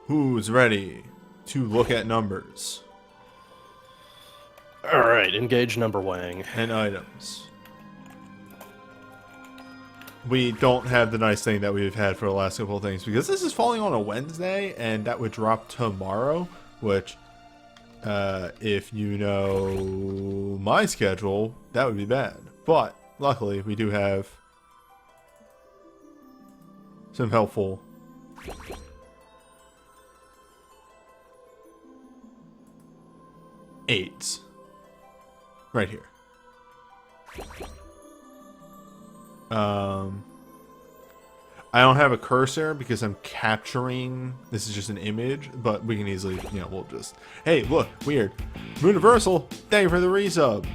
Who's ready to look at numbers Alright, engage number wang. and items? We don't have the nice thing that we've had for the last couple of things because this is falling on a Wednesday and that would drop tomorrow, which, if you know my schedule, that would be bad. But luckily, we do have some helpful aids right here. I don't have a cursor because I'm capturing. This is just an image, but we can easily, we'll just. Hey, look, weird. Universal, thank you for the resub.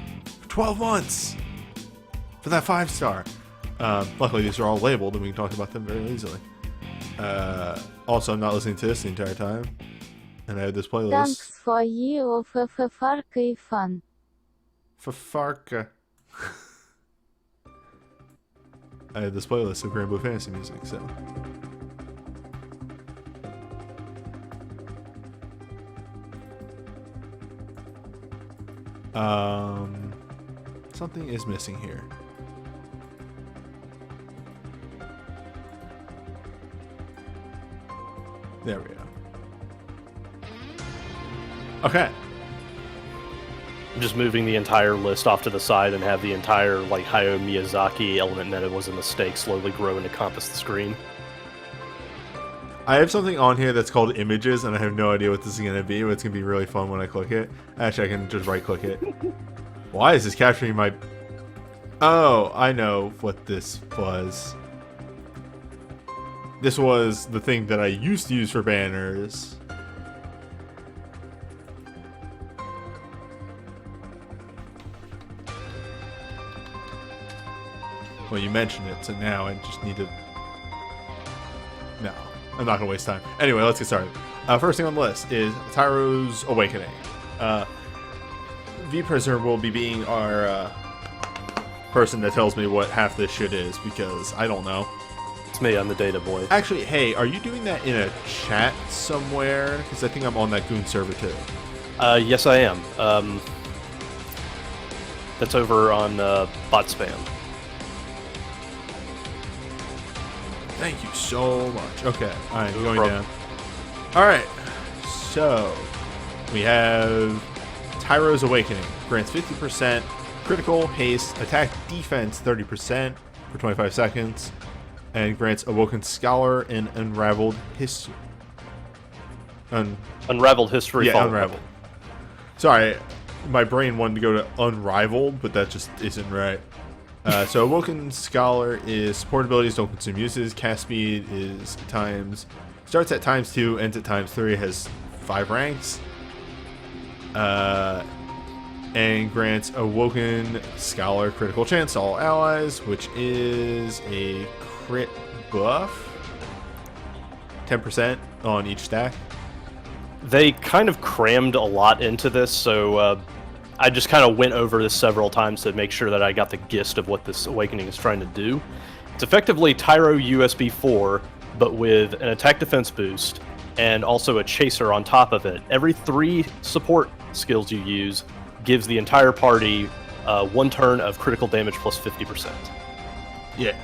12 months for that 5-star. Luckily, these are all labeled, and we can talk about them very easily. Also, I'm not listening to this the entire time, and I have this playlist. Thanks for you for fun. Fafarka. I had this playlist of Grand Blue Fantasy music, so. Something is missing here. There we go. Okay. I'm just moving the entire list off to the side and have the entire, like, Hayao Miyazaki element that it was a mistake slowly grow and encompass the screen. I have something on here that's called images, and I have no idea what this is going to be, but it's going to be really fun when I click it. Actually, I can just right-click it. Why is this capturing my... Oh, I know what this was. This was the thing that I used to use for banners. Well, you mentioned it, so now I just need to... No, I'm not going to waste time. Anyway, let's get started. First thing on the list is Tyro's Awakening. V-Prisoner will be being our person that tells me what half this shit is, because I don't know. It's me, I'm the data boy. Actually, hey, are you doing that in a chat somewhere? Because I think I'm on that Goon server too. Yes I am. That's over on bot spam. Thank you so much. Okay, alright, No going problem. down. Alright, so we have Tyro's Awakening. Grants 50% critical, haste, attack, defense 30% for 25 seconds. And grants Awoken Scholar and Unraveled History. Unraveled history. Yeah, Unraveled. Sorry, my brain wanted to go to Unrivaled, but that just isn't right. So Awoken Scholar is support abilities don't consume uses. Cast speed is starts at ×2, ends at ×3, has 5 ranks. And grants Awoken Scholar critical chance to all allies, which is a crit buff. 10% on each stack. They kind of crammed a lot into this, so I just kind of went over this several times to make sure that I got the gist of what this Awakening is trying to do. It's effectively Tyro USB 4, but with an attack defense boost, and also a chaser on top of it. Every 3 support skills you use gives the entire party 1 turn of critical damage plus 50%. Yeah.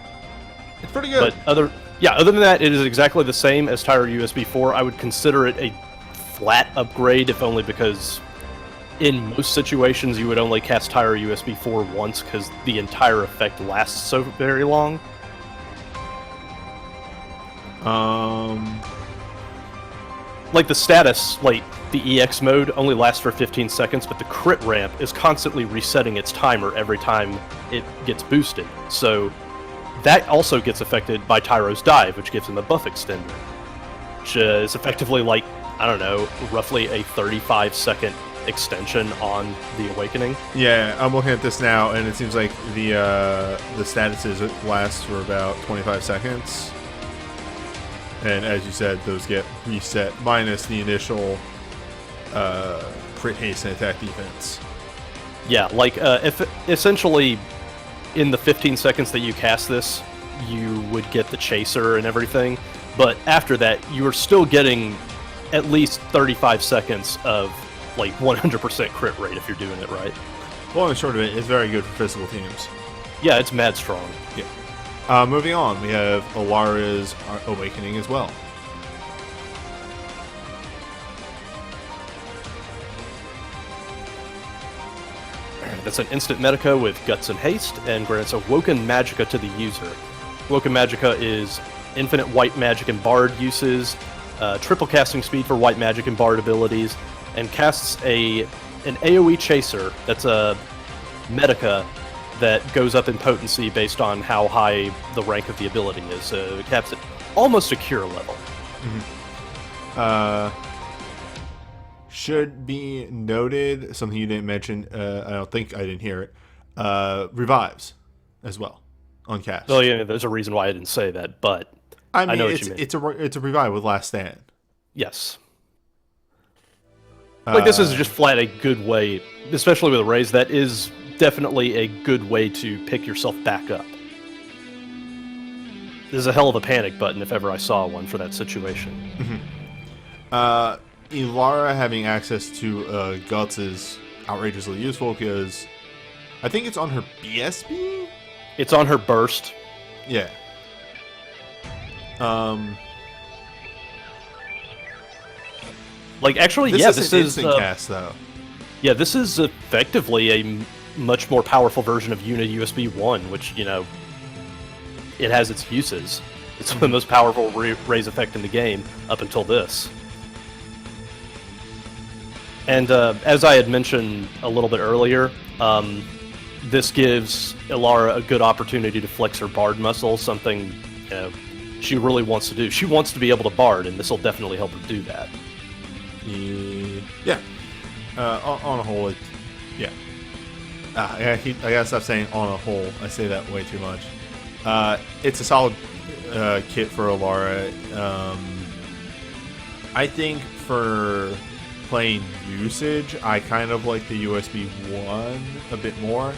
It's pretty good. But other than that, it is exactly the same as Tyro USB 4. I would consider it a flat upgrade, if only because in most situations you would only cast Tyro USB 4 once because the entire effect lasts so very long. Like the status, like the EX mode, only lasts for 15 seconds, but the crit ramp is constantly resetting its timer every time it gets boosted. So that also gets affected by Tyro's Dive, which gives him a buff extender, which is effectively like, I don't know, roughly a 35-second extension on the Awakening. Yeah, I'm looking at this now, and it seems like the statuses last for about 25 seconds. And as you said, those get reset minus the initial crit haste and attack defense. Yeah, like if essentially in the 15 seconds that you cast this, you would get the chaser and everything, but after that, you are still getting at least 35 seconds of like 100% crit rate if you're doing it right. Long and short of it, it's very good for physical teams. Yeah, it's mad strong. Yeah. Moving on, we have Alara's Awakening as well. That's an instant Medica with Guts and Haste, and grants Awoken Magicka to the user. Awoken Magicka is infinite White Magic and Bard uses, triple casting speed for White Magic and Bard abilities, and casts an AoE Chaser that's a Medica that goes up in potency based on how high the rank of the ability is. So it caps it almost a cure level. Should be noted, something you didn't mention, I don't think I didn't hear it, revives as well on cast. Oh yeah, there's a reason why I didn't say that, but I mean, know what you mean. it's a revive with Last Stand. Yes. Like, this is just flat a good way, especially with a raise, that is definitely a good way to pick yourself back up. This is a hell of a panic button if ever I saw one for that situation. Ilara having access to Guts is outrageously useful because I think it's on her BSB? It's on her burst. Yeah. Like, actually, This yeah, is this an is instant cast though. yeah, this is effectively a much more powerful version of Unit USB 1, which, you know, it has its uses. It's the most powerful raise effect in the game up until this. And as I had mentioned a little bit earlier, this gives Ilara a good opportunity to flex her Bard muscle, something she really wants to do. She wants to be able to Bard, and this will definitely help her do that. Yeah. On a whole, yeah. I gotta stop saying on a whole. I say that way too much. It's a solid kit for Ilara. I think for playing usage, I kind of like the USB 1 a bit more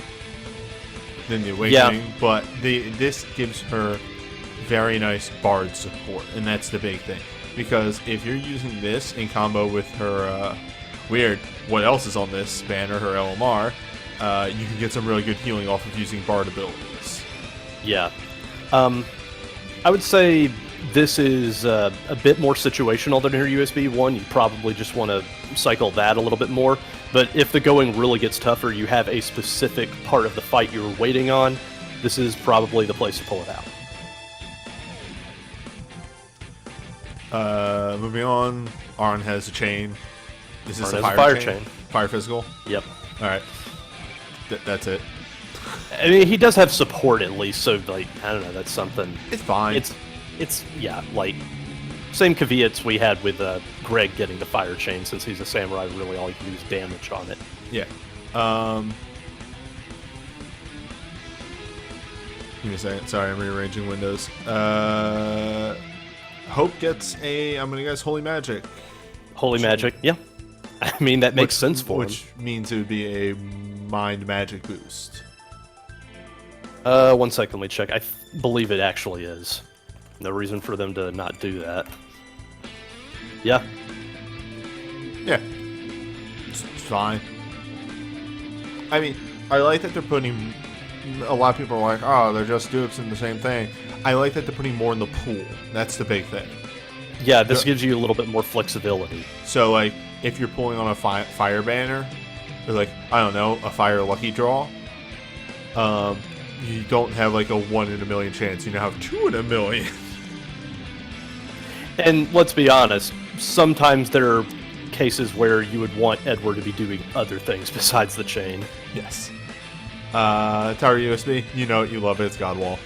than the Awakening, but this gives her very nice Bard support, and that's the big thing. Because if you're using this in combo with her what else is on this banner, her LMR, you can get some really good healing off of using Bard abilities. Yeah. I would say this is a bit more situational than her USB 1. You probably just want to cycle that a little bit more. But if the going really gets tougher, you have a specific part of the fight you're waiting on, this is probably the place to pull it out. Moving on, Arn has a chain. This is Arn a has a fire fire chain. Fire physical? Yep. Alright. That's it. I mean, he does have support at least, so, like, I don't know, that's something. It's fine. It's yeah, like, same caveats we had with Greg getting the fire chain, since he's a samurai, really all you can do is damage on it. Yeah. Give me a second. Sorry, I'm rearranging windows. Hope gets I'm gonna guess Holy Magic. Holy Magic, yeah. I mean, that makes sense for him. Which means it would be a Mind Magic boost. 1 second, let me check. I believe it actually is. No reason for them to not do that. Yeah. Yeah. It's fine. I mean, I like that they're putting... A lot of people are like, oh, they're just dupes in the same thing. I like that they're putting more in the pool. That's the big thing. Yeah, this gives you a little bit more flexibility. So, like, if you're pulling on a fire banner, or, like, I don't know, a fire lucky draw, you don't have, like, a 1 in a million chance. You now have 2 in a million. And let's be honest, sometimes there are cases where you would want Edward to be doing other things besides the chain. Yes. Tower USB, you know it, you love it, it's Godwall.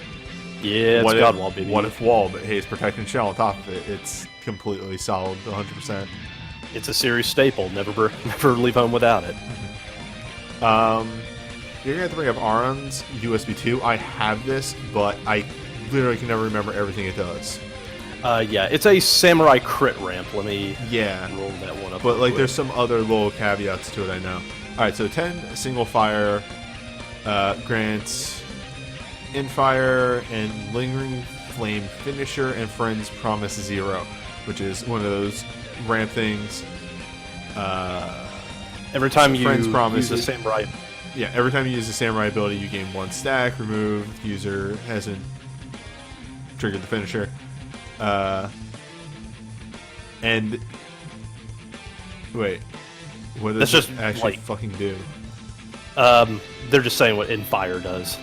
Yeah, it's Godwall, baby. What if Wall, but hey, it's Protecting Shell on top of it. It's completely solid, 100%. It's a series staple. Never leave home without it. You're gonna have to bring up Aron's USB 2. I have this, but I literally can never remember everything it does. Yeah, it's a samurai crit ramp. Let me roll that one up. But like, there's some other little caveats to it. I know. All right, so 10 single fire grants Infire and Lingering Flame Finisher and Friends Promise 0, which is one of those ramp things. Every time you Friends Promise use the samurai. Yeah, every time you use the samurai ability, you gain 1 stack. Removed. User hasn't triggered the finisher. And wait, what does That's this just, actually like- fucking do? They're just saying what Infire does.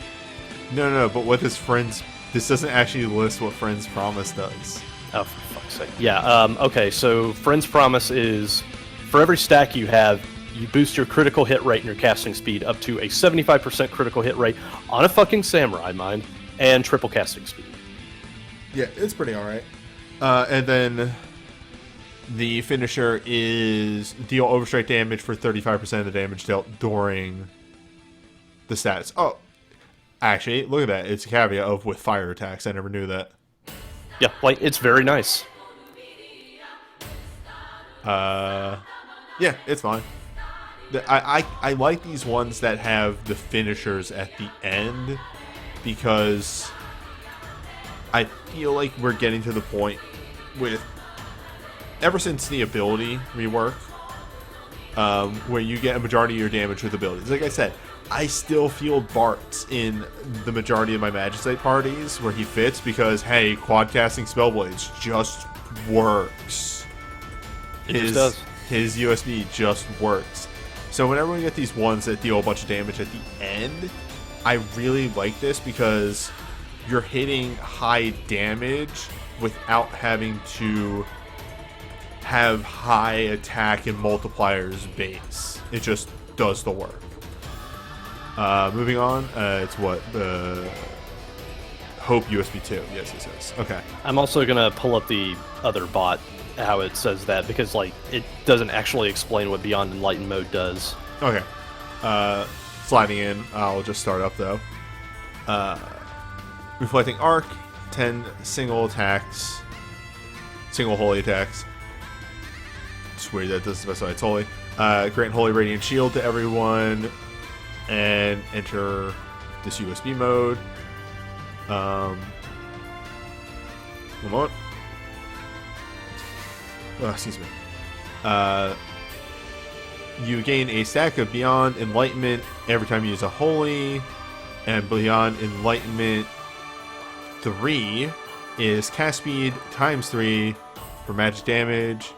No, but what does Friends... This doesn't actually list what Friends Promise does. Oh, for fuck's sake. Yeah, okay, so Friend's Promise is, for every stack you have, you boost your critical hit rate and your casting speed up to a 75% critical hit rate on a fucking samurai, mind, and triple casting speed. Yeah, it's pretty alright. And then the finisher is deal overstrike damage for 35% of the damage dealt during the status. Oh, actually, look at that. It's a caveat of with fire attacks. I never knew that. Yeah, like, it's very nice. Yeah, it's fine. I like these ones that have the finishers at the end because I feel like we're getting to the point with ever since the ability rework where you get a majority of your damage with abilities. Like I said, I still feel Bart's in the majority of my Magicite parties where he fits because, hey, quad casting Spellblades just works. It just does. His USB just works. So whenever we get these ones that deal a bunch of damage at the end, I really like this because you're hitting high damage without having to have high attack and multipliers base. It just does the work. Moving on, it's what? The Hope USB 2. Yes. Okay. I'm also gonna pull up the other bot, how it says that, because, like, it doesn't actually explain what Beyond Enlightened mode does. Okay. Sliding in, I'll just start up, though. Reflecting Arc, 10 single attacks. Single holy attacks. It's weird that doesn't specify it's holy. Grant Holy Radiant Shield to everyone. And enter this USB mode. One moment. Oh, excuse me. You gain a stack of Beyond Enlightenment every time you use a Holy. And Beyond Enlightenment 3 is cast speed times 3 for magic damage.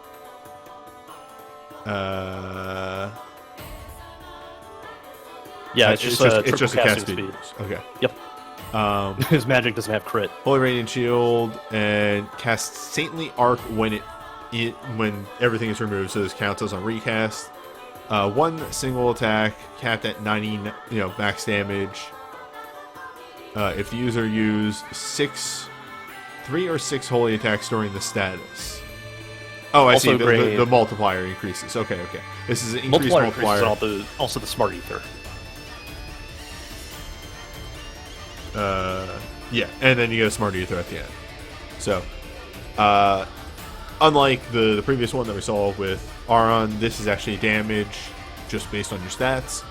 Yeah, it's just a cast speed. Okay. Yep. His magic doesn't have crit. Holy Radiant Shield and cast Saintly Arc when when everything is removed, so this counts as a recast. 1 single attack capped at 90, max damage. If the user used 3 or 6 holy attacks during the status. Oh, I see. The multiplier increases. Okay. This is an increased multiplier. Increases also the Smart Ether. Yeah, and then you get a Smart Ether at the end. So, unlike the previous one that we saw with Aron, this is actually damage just based on your stats.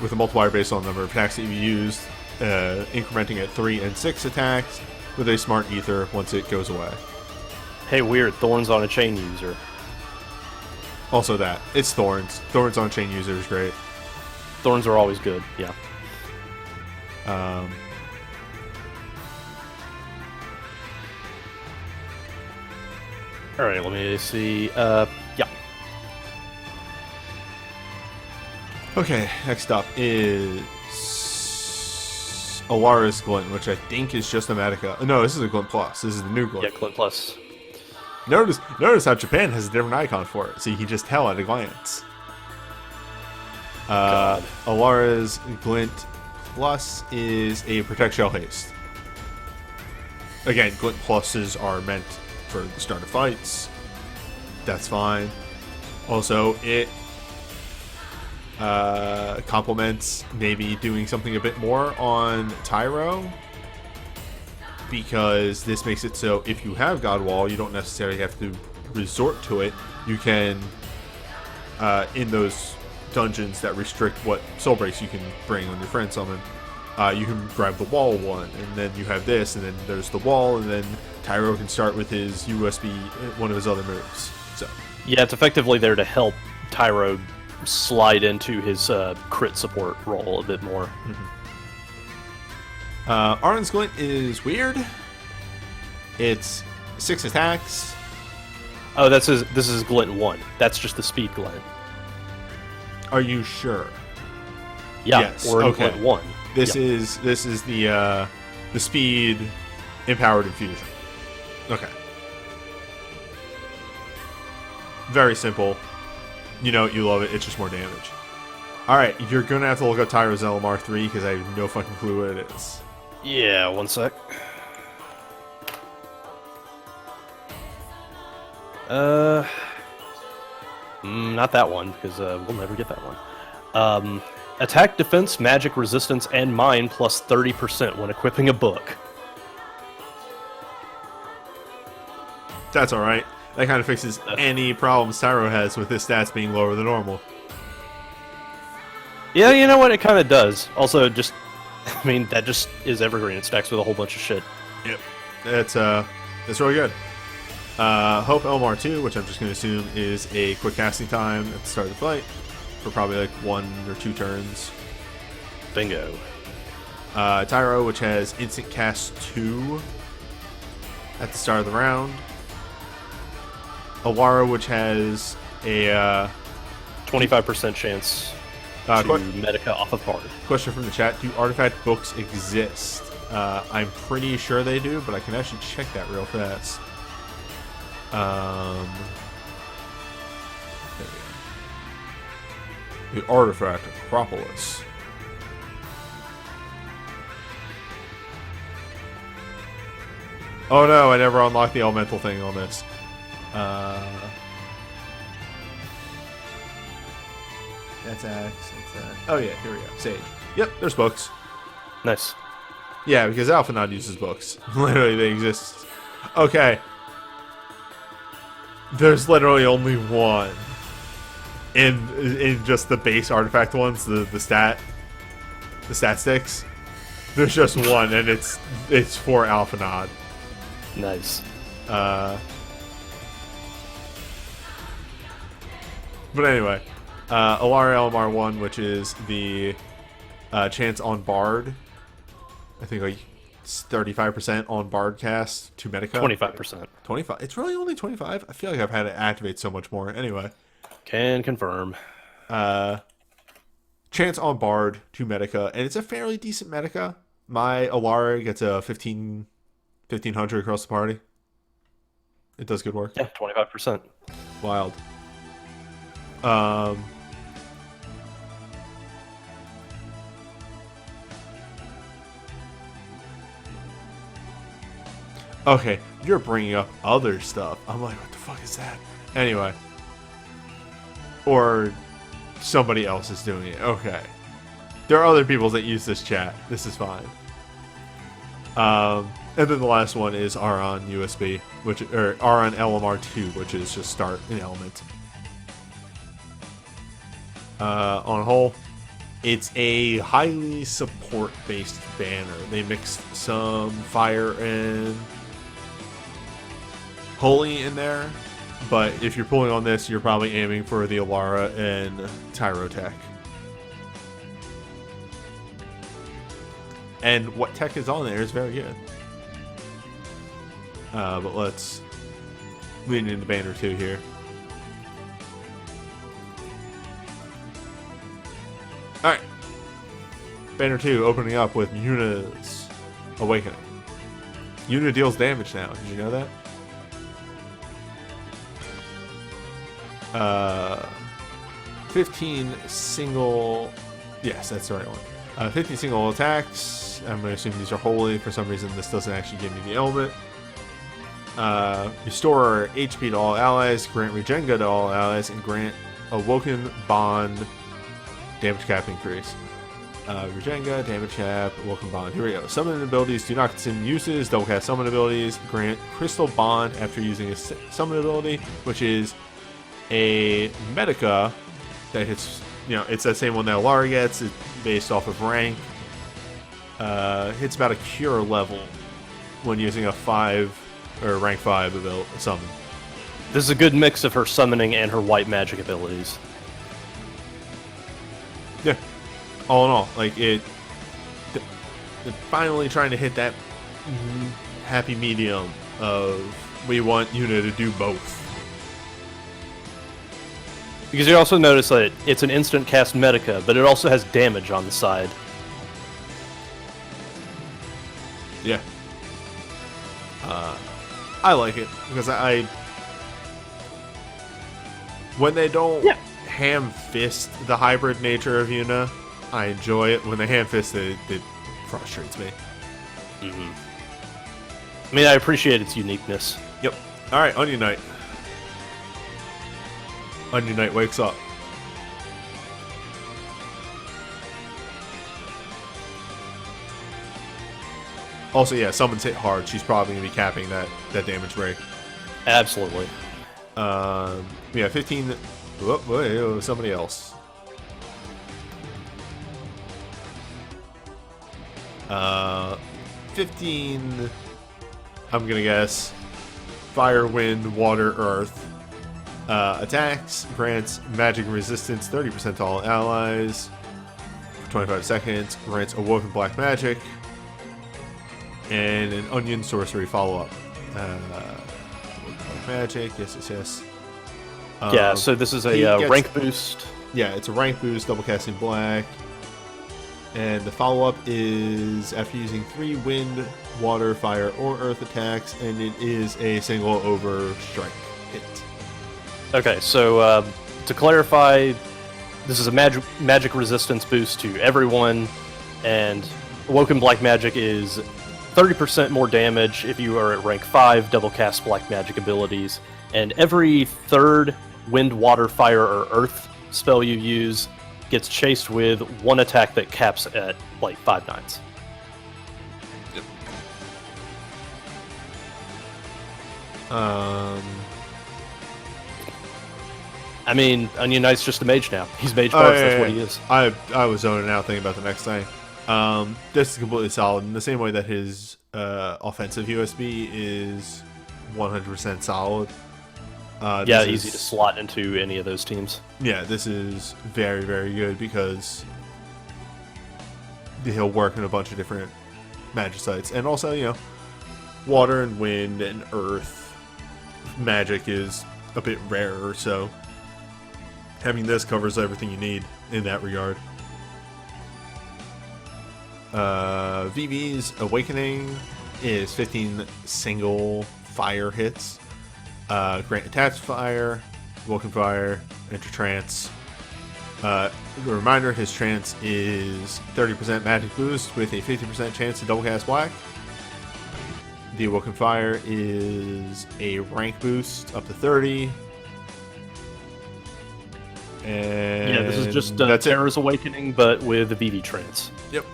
With a multiplier based on the number of attacks that you used, incrementing at 3 and 6 attacks with a Smart Ether once it goes away. Hey, weird. Thorns on a chain user. Also that. It's Thorns. Thorns on chain user is great. Thorns are always good, yeah. Alright, let me see. Yeah. Okay, next up is Alara's Glint, which I think is just a Matica. No, this is a Glint Plus. This is the new Glint. Yeah, Glint Plus. Notice how Japan has a different icon for it, so you can just tell at a glance. Alara's Glint Plus is a Protect Shell Haste. Again, Glint Pluses are meant for the start of fights. That's fine. Also, it complements maybe doing something a bit more on Tyro, because this makes it so if you have God Wall, you don't necessarily have to resort to it. You can, in those dungeons that restrict what soul breaks you can bring on your friend summon, you can grab the wall one, and then you have this, and then there's the wall, and then Tyro can start with his USB, one of his other moves. So Yeah, it's effectively there to help Tyro slide into his crit support role a bit more. Arden's Glint is weird. It's 6 attacks. Oh, this is Glint 1. That's just the speed Glint. Are you sure? Yeah, Yes, or okay. Glint 1. This Yeah. is the speed empowered infusion. Okay. Very simple. You know it, you love it. It's just more damage. All right, you're gonna have to look up Tyro's LMR 3 because I have no fucking clue what it is. Yeah, one sec. Not that one, because we'll never get that one. Attack, defense, magic, resistance, and mine plus 30% when equipping a book. That's all right. That kind of fixes any problems Tyro has with his stats being lower than normal. Yeah, you know what? It kind of does. Also, just, I mean, that just is evergreen. It stacks with a whole bunch of shit. Yep. That's really good. Hope Elmar 2, which I'm just going to assume is a quick casting time at the start of the fight for probably like 1 or 2 turns. Bingo. Tyro, which has instant cast 2 at the start of the round. Awara, which has a 25% chance to Medica off of Bard. question from the chat: do artifact books exist? I'm pretty sure they do, but I can actually check that real fast. There we go. The artifact Acropolis. Oh no, I never unlocked the elemental thing on this. That's Axe. Oh yeah, here we go. Sage. Yep, there's books. Nice. Yeah, because Alphanod uses books. Literally, they exist. Okay. There's literally only one. In just the base artifact ones, the stat sticks. There's just one, and it's for Alphanod. Nice. But anyway, Alara LMR 1, which is the chance on Bard. I think like 35% on Bard cast to Medica. 25%. 25. It's really only 25. I feel like I've had it activate so much more. Anyway, Can confirm. chance on Bard to Medica, and it's a fairly decent Medica. My Alara gets a 1500 across the party. It does good work. Yeah, 25%. Wild. Okay, you're bringing up other stuff. I'm like, what the fuck is that? Anyway. Or somebody else is doing it. Okay. There are other people that use this chat. This is fine. And then the last one is Aron USB, or Aron LMR 2, which is just start an element. On whole, it's a highly support-based banner. They mixed some fire and holy in there, but if you're pulling on this, you're probably aiming for the Alara and Tyro tech. And what tech is on there is very good. But let's lean into Banner 2 here. Alright. Banner 2 opening up with Yuna's Awakening. Yuna deals damage now. Did you know that? 15 single... Yes, that's the right one. 15 single attacks. I'm going to assume these are holy. For some reason, this doesn't actually give me the element. Restore HP to all allies, grant Regenga to all allies, and grant Awoken Bond damage cap increase. Regenga, damage cap, Awoken Bond. Here we go. Summon abilities do not consume uses. Double cast summon abilities. Grant Crystal Bond after using a summon ability, which is a Medica that hits, it's that same one that Alara gets. It's based off of rank. Hits about a cure level when using a 5 or rank 5 summon. This is a good mix of her summoning and her white magic abilities. Yeah. All in all, like they're finally trying to hit that happy medium of we want Yuna to do both. Because you also notice that it's an instant cast Medica, but it also has damage on the side. Yeah. I like it because I when they don't ham fist the hybrid nature of Yuna, I enjoy it. When they ham fist it, it frustrates me. I mean, I appreciate its uniqueness. Yep. All right, Onion Knight. Onion Knight wakes up. Also, yeah, someone's hit hard. She's probably going to be capping that damage break. Absolutely. Yeah, 15... Whoa, somebody else. 15... I'm going to guess. Fire, wind, water, earth. Attacks, grants magic resistance 30% to all allies. For 25 seconds. Grants awoken black magic. And an onion sorcery follow-up. Magic, yes. Yeah, so this is a rank boost. Yeah, it's a rank boost, double casting black. And the follow-up is after using 3 wind, water, fire, or earth attacks, and it is a single over strike hit. Okay, so to clarify, this is a magic resistance boost to everyone, and Awoken Black Magic is 30% more damage if you are at rank 5, double cast black magic abilities, and every third wind, water, fire, or earth spell you use gets chased with 1 attack that caps at like 5 nines. Yep. I mean, Onion Knight's just a mage now. He's mage buff, that's what he is. I was zoning out thinking about the next thing. This is completely solid in the same way that his offensive USB is 100% solid. Yeah, easy to slot into any of those teams. Yeah, this is very, very good because he'll work in a bunch of different magic sites. And also, you know, water and wind and earth magic is a bit rarer, so having this covers everything you need in that regard. VV's Awakening is 15 single fire hits. Grant attached fire, Woken Fire, Enter Trance. A reminder, his trance is 30% magic boost with a 50% chance to double cast black. The Awoken Fire is a rank boost up to 30. And yeah, this is just that's Terra's Awakening, but with the VV trance. Yep.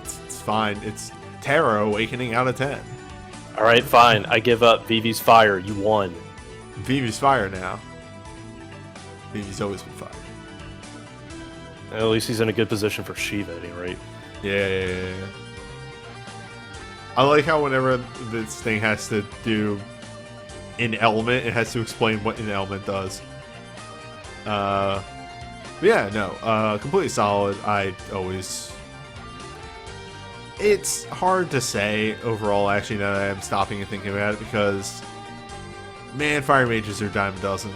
It's fine. It's Terra Awakening out of 10. Alright, fine. I give up. VV's Fire. You won. Vivi's fire now. Vivi's always been fire. At least he's in a good position for Shiva, at any rate. Yeah. I like how whenever this thing has to do an element, it has to explain what an element does. Yeah, no, completely solid. I always... It's hard to say overall, actually, now that I'm stopping and thinking about it, because, man, fire mages are a dime a dozen.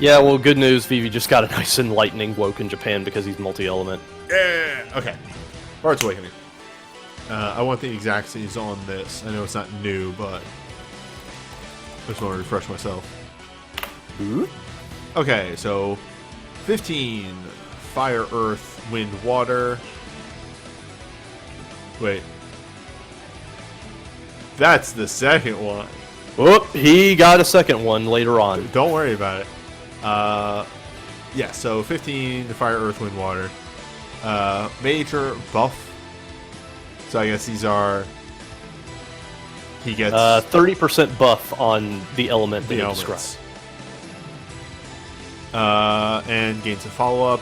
Yeah, well, good news. Vivi just got a nice enlightening woke in Japan because he's multi-element. Yeah! Okay. Bard's Awakening. I want the exactsies on this. I know it's not new, but I just want to refresh myself. Ooh. Okay, so 15 fire, earth, wind, water. Wait. That's the second one. Whoop, he got a second one later on. Don't worry about it. Yeah, so 15 fire, earth, wind, water. Major buff. So I guess these are... He gets... 30% buff on the element that the you elements. described. And gains a follow-up.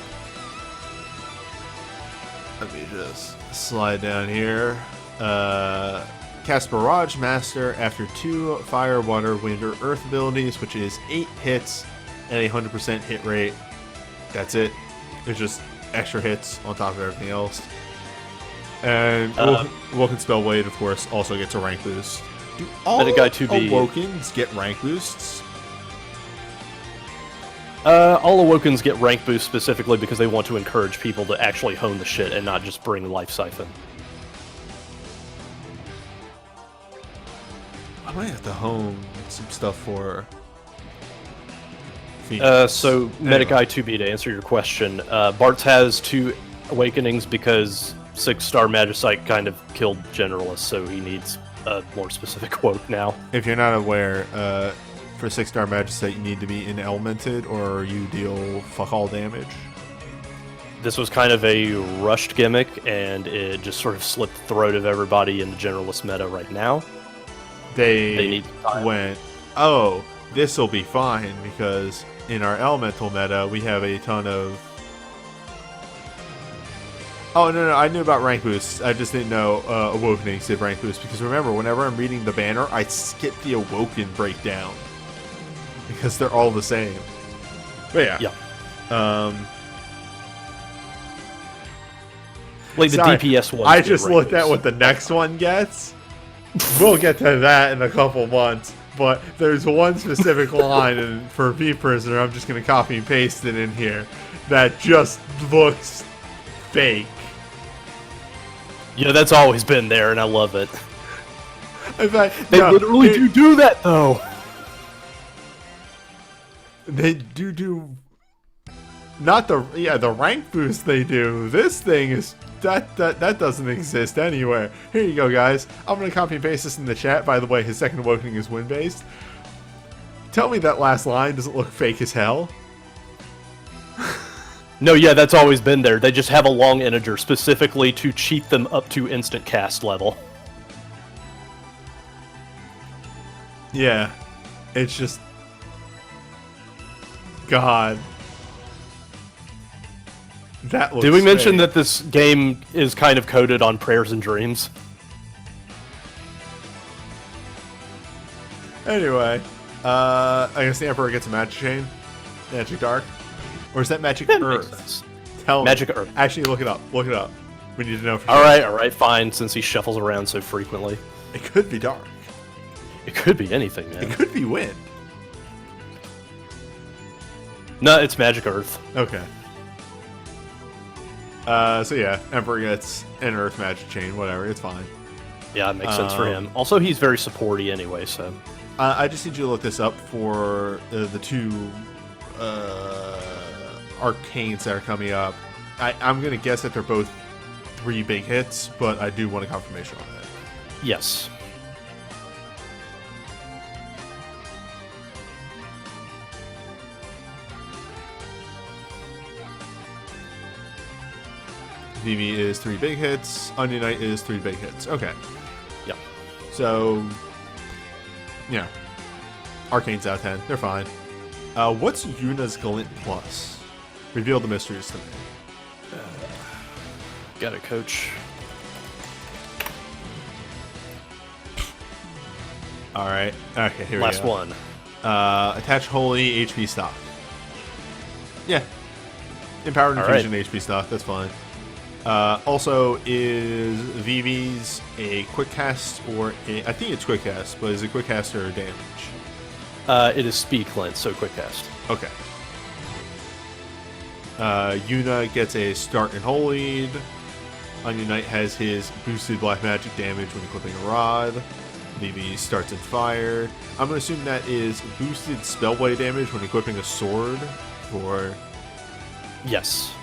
Let me just slide down here. Cast Barrage Master after 2 Fire, Water, Wind, or Earth abilities, which is 8 hits and a 100% hit rate. That's it. It's just extra hits on top of everything else. And Awoken Spellblade, of course, also gets a rank boost. Do all Awokens get rank boosts? All Awokens get rank boosts specifically because they want to encourage people to actually hone the shit and not just bring Life Siphon. I might have to hone some stuff for... So, Medicae 2B, to answer your question, Bartz has 2 Awakenings because 6-star Magicite kind of killed Generalist, so he needs a more specific woke now. If you're not aware, for 6-star Magicite, you need to be in-elemented or you deal fuck-all damage. This was kind of a rushed gimmick, and it just sort of slipped the throat of everybody in the Generalist meta right now. They went, oh, this will be fine, because in our elemental meta, we have a ton of... Oh, no, I knew about rank boosts. I just didn't know Awokenings did rank boosts, because remember, whenever I'm reading the banner, I skip the Awoken breakdown, because they're all the same. But yeah. Like the DPS one. I just looked at what the next one gets. We'll get to that in a couple months. But there's one specific line, and for V-Prisoner, I'm just going to copy and paste it in here, that just looks fake. Yeah, that's always been there, and I love it. In fact, they literally do that, though. They do... Not the rank boost they do. This thing is... That doesn't exist anywhere. Here you go, guys. I'm going to copy and paste this in the chat. By the way, his second Awakening is wind-based. Tell me that last line doesn't look fake as hell. No, yeah, that's always been there. They just have a long integer specifically to cheat them up to instant cast level. Yeah. It's just... God. That looks Did we mention fake. that this game is kind of coded on prayers and dreams? Anyway, I guess the Emperor gets a Magic Chain. Magic Dark. Or is that Magic Earth? Tell me. Magic Earth. Actually, look it up. Look it up. We need to know for sure. Alright, fine, since he shuffles around so frequently. It could be Dark. It could be anything, man. It could be Wind. No, it's Magic Earth. Okay. So yeah, Emperor gets an Earth Magic Chain, whatever, it's fine. Yeah, it makes sense for him. Also, he's very supporty anyway, so... I just need you to look this up for the 2 Arcanes that are coming up. I'm going to guess that they're both 3 big hits, but I do want a confirmation on that. Yes. VV is 3 big hits. Onion Knight is 3 big hits. Okay. Yeah. So, yeah. Arcane's out of 10. They're fine. What's Yuna's Glint Plus? Reveal the mysteries to me. Got it, coach. Alright. Okay, here we go. Last one. Attach Holy HP stock. Yeah. Empowered Infusion HP stock. That's fine. Also, is VV's a quick cast or a... I think it's quick cast, but is it quick cast or damage? It is speed cleanse, so quick cast. Okay. Yuna gets a start and hold lead. Onion Knight has his boosted black magic damage when equipping a rod. VV starts and fire. I'm going to assume that is boosted spellblade damage when equipping a sword for... Yes.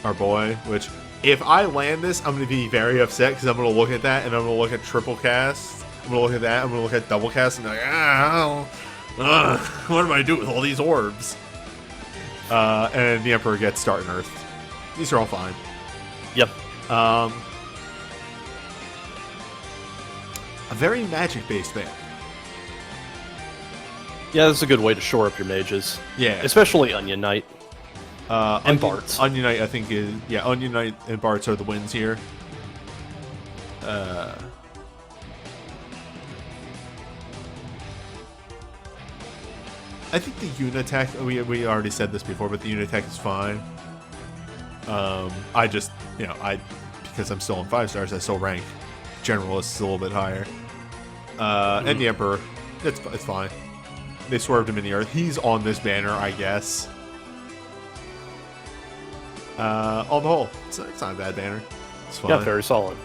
Our boy, which... If I land this, I'm going to be very upset because I'm going to look at that and I'm going to look at triple cast. I'm going to look at that, I'm going to look at double cast and be like, what am I doing with all these orbs? And the Emperor gets start in Earth. These are all fine. Yep. A very magic-based band. Yeah, that's a good way to shore up your mages. Yeah. Especially Onion Knight. And Bartz. Onion Knight, I think, is... Yeah, Onion Knight and Bartz are the wins here. I think the unit attack, we already said this before, but the unit attack is fine. I just, because I'm still on 5 stars, I still rank generalists a little bit higher. And the Emperor, it's fine. They swerved him in the earth. He's on this banner, I guess. On the whole, it's not a bad banner. It's fine. Yeah, very solid.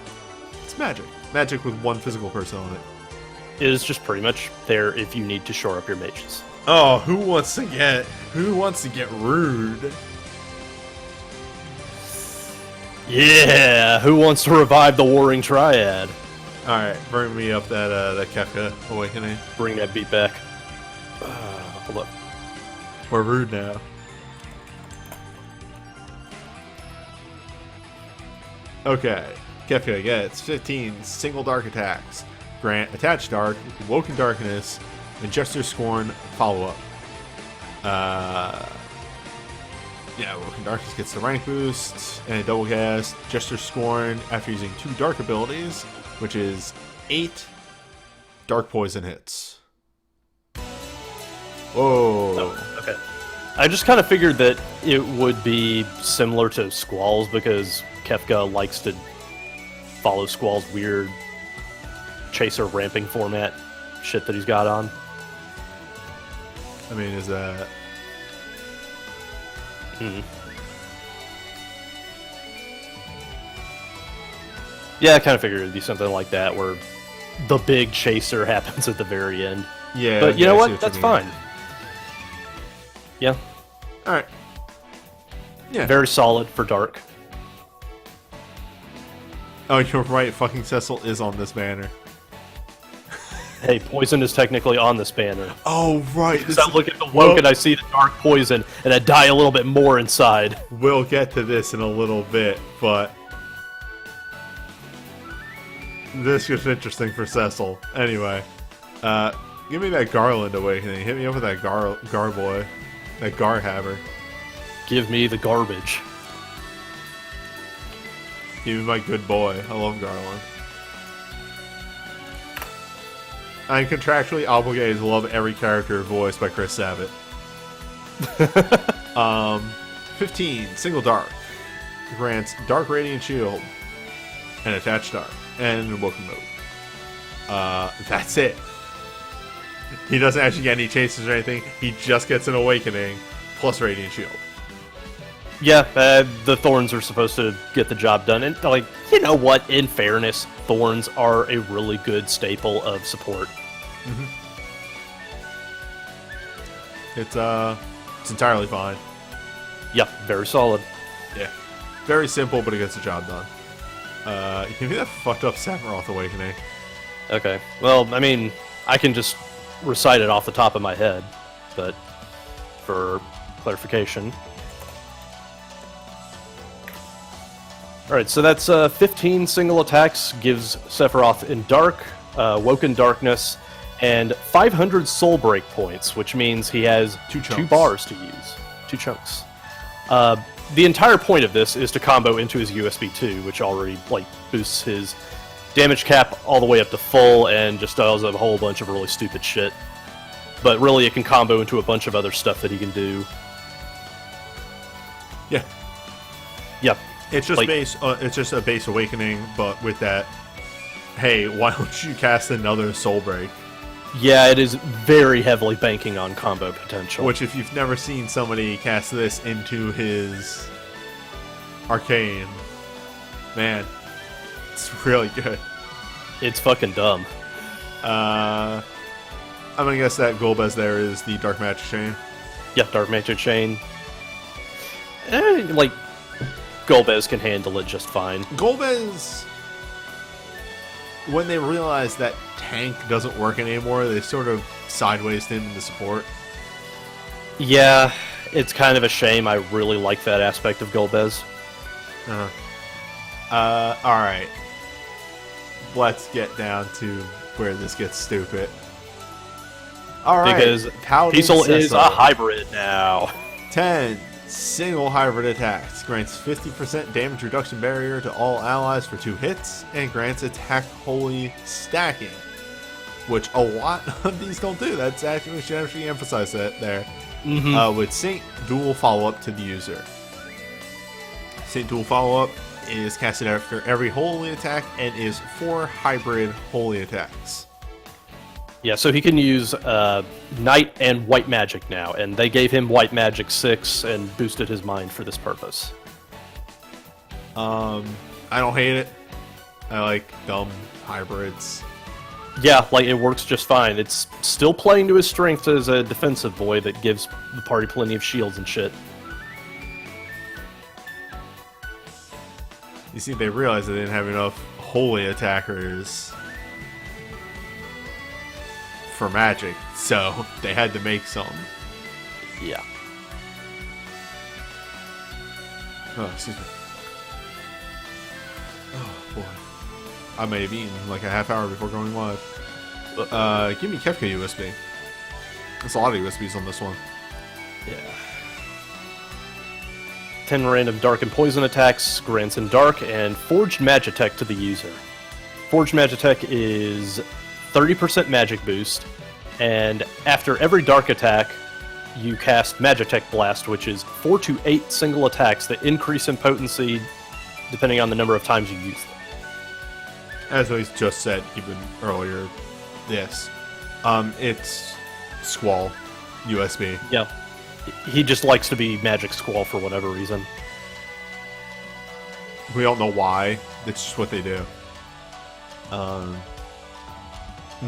It's magic. Magic with one physical person on it. It is just pretty much there if you need to shore up your mages. Oh, who wants to get rude? Yeah, who wants to revive the Warring Triad? All right, bring me up that Kefka Awakening. Bring that beat back. Hold up. We're rude now. Okay, Kefka gets 15 single dark attacks. Grant Attached Dark, Woken Darkness, and Jester Scorn follow-up. Woken Darkness gets the rank boost, and a double cast Jester Scorn after using 2 dark abilities, which is 8 dark poison hits. Whoa. Oh, okay. I just kind of figured that it would be similar to Squall's because Kefka likes to follow Squall's weird chaser ramping format shit that he's got on. I mean, is that... Yeah, I kind of figured it'd be something like that where the big chaser happens at the very end. Yeah. But you know I see what? you That's mean. fine. Yeah. Alright. Yeah. Very solid for Dark. Oh, you're right. Fucking Cecil is on this banner. Hey, Poison is technically on this banner. Oh, right. Because I look at the Woke and I see the Dark Poison, and I die a little bit more inside. We'll get to this in a little bit, but... this gets interesting for Cecil. Anyway. Give me that Garland Awakening. Hit me up with that Gar boy. That Gar Haver. Give me the garbage. Give me my good boy. I love Garland. I'm contractually obligated to love every character voiced by Chris Sabat. 15, Single Dark. Grants Dark Radiant Shield. And Attached Dark. And Woken Mode. That's it. He doesn't actually get any chases or anything. He just gets an Awakening plus Radiant Shield. Yeah, the Thorns are supposed to get the job done. And, like, you know what? In fairness, Thorns are a really good staple of support. It's entirely fine. Yeah, very solid. Yeah. Very simple, but it gets the job done. Give me that fucked up Sephiroth Awakening. Okay. Well, I mean, I can just recite it off the top of my head, but for clarification. Alright, so that's 15 single attacks, gives Sephiroth in Dark, Woken Darkness, and 500 Soul Break points, which means he has 2 bars to use. 2 chunks. The entire point of this is to combo into his USB 2, which already boosts his damage cap all the way up to full and just does a whole bunch of really stupid shit. But really, it can combo into a bunch of other stuff that he can do. Yeah. Yep. It's just base. It's just a base Awakening, but with that. Hey, why don't you cast another Soul Break? Yeah, it is very heavily banking on combo potential. Which, if you've never seen somebody cast this into his Arcane, man, it's really good. It's fucking dumb. I'm gonna guess that Golbez there is the Dark Magic Chain. Yeah, Dark Magic Chain. Golbez can handle it just fine. Golbez, when they realized that tank doesn't work anymore, they sort of sideways him into support. Yeah, it's kind of a shame. I really like that aspect of Golbez. Alright. Let's get down to where this gets stupid. Alright. Because Piesel is a hybrid now. 10. Single hybrid attacks. Grants 50% damage reduction barrier to all allies for 2 hits, and grants attack holy stacking. Which a lot of these don't do. That's actually, we should actually emphasize that there. With Sync, dual follow-up to the user. Sync dual follow-up is casted after every holy attack and is 4 hybrid holy attacks. Yeah, so he can use Night and White Magic now, and they gave him White Magic 6 and boosted his mind for this purpose. I don't hate it. I like dumb hybrids. Yeah, like, it works just fine. It's still playing to his strengths as a defensive boy that gives the party plenty of shields and shit. You see, they realized they didn't have enough holy attackers for magic, so they had to make some. Yeah. Oh, excuse me. Oh, boy. I may have eaten like a half hour before going live. Give me Kefka USB. There's a lot of USBs on this one. Yeah. 10 random dark and poison attacks, grants in dark, and Forged Magitech to the user. Forged Magitech is 30% magic boost, and after every dark attack, you cast Magitech Blast, which is 4 to 8 single attacks that increase in potency depending on the number of times you use them. As I just said even earlier, yes. It's Squall USB. Yeah. He just likes to be Magic Squall for whatever reason. We don't know why. It's just what they do.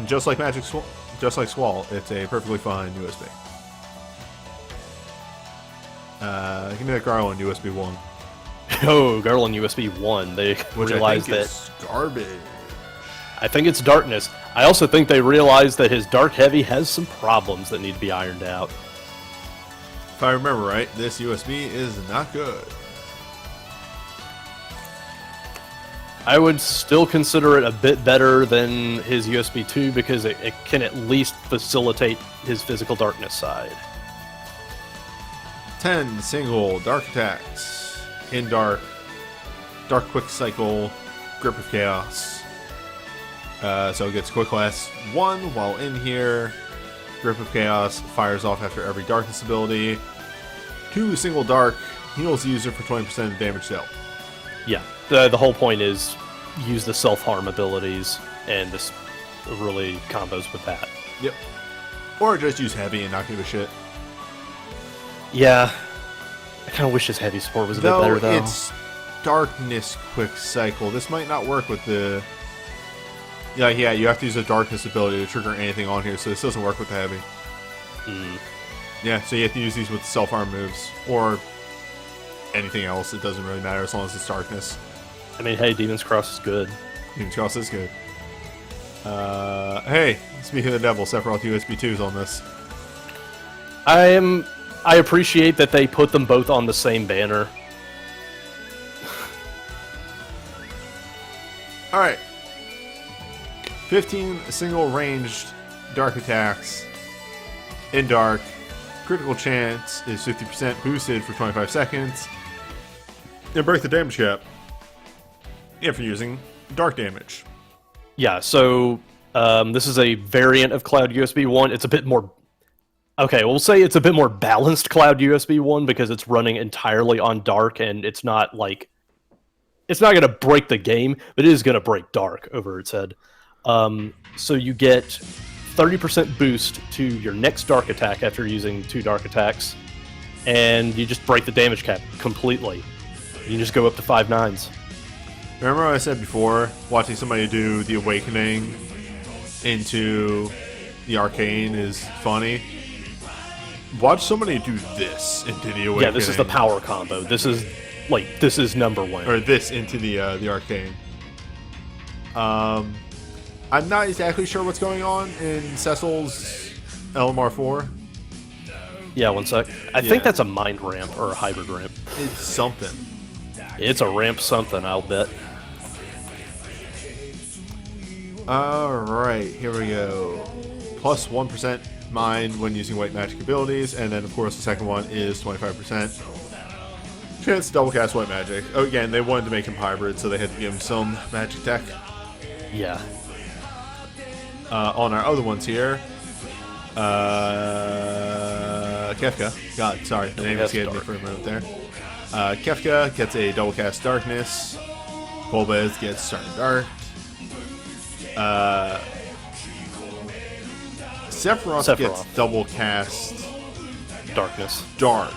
Just like Squall, it's a perfectly fine USB. Give me that Garland USB 1. Oh, Garland USB 1. They Which realized I think that is garbage. I think it's darkness. I also think they realized that his Dark Heavy has some problems that need to be ironed out. If I remember right, this USB is not good. I would still consider it a bit better than his USB 2 because it can at least facilitate his physical darkness side. 10 single dark attacks. In dark. Dark quick cycle. Grip of chaos. So it gets quick last 1 while in here. Grip of chaos fires off after every darkness ability. 2 single dark. Heals the user for 20% of damage dealt. Yeah, the whole point is use the self-harm abilities, and this really combos with that. Yep. Or just use heavy and not give a shit. Yeah, I kind of wish his heavy support was a bit better, though. It's darkness quick cycle. This might not work with the... Yeah, you have to use a darkness ability to trigger anything on here, so this doesn't work with the heavy. Yeah, so you have to use these with self-harm moves, or anything else. It doesn't really matter as long as it's darkness. I mean, hey, Demon's Cross is good. Demon's Cross is good. Hey, speaking of the devil, Sephiroth USB 2s on this. I appreciate that they put them both on the same banner. Alright. 15 single ranged dark attacks. In dark. Critical chance is 50% boosted for 25 seconds. And break the damage cap. If you're using dark damage. Yeah, so this is a variant of Cloud USB 1. It's a bit more... Okay, we'll say it's a bit more balanced Cloud USB 1 because it's running entirely on dark, and it's not like... It's not going to break the game, but it is going to break dark over its head. So you get 30% boost to your next dark attack after using 2 dark attacks, and you just break the damage cap completely. You can just go up to 5 9s. Remember what I said before? Watching somebody do the Awakening into the Arcane is funny. Watch somebody do this into the Awakening. Yeah, this is the power combo. This is number 1. Or this into the Arcane. I'm not exactly sure what's going on in Cecil's LMR4. Yeah, one sec. I think that's a mind ramp or a hybrid ramp. It's something. It's a ramp something, I'll bet. Alright, here we go. Plus 1% mind when using white magic abilities, and then of course the second one is 25%. gets double cast white magic. Oh, again, they wanted to make him hybrid, so they had to give him some magic tech. Yeah. On our other ones here, Kefka. God, sorry, the name escaped me for a moment there. Kefka gets a double cast darkness. Golbez gets starting dark. Sephiroth gets double cast darkness. Dark.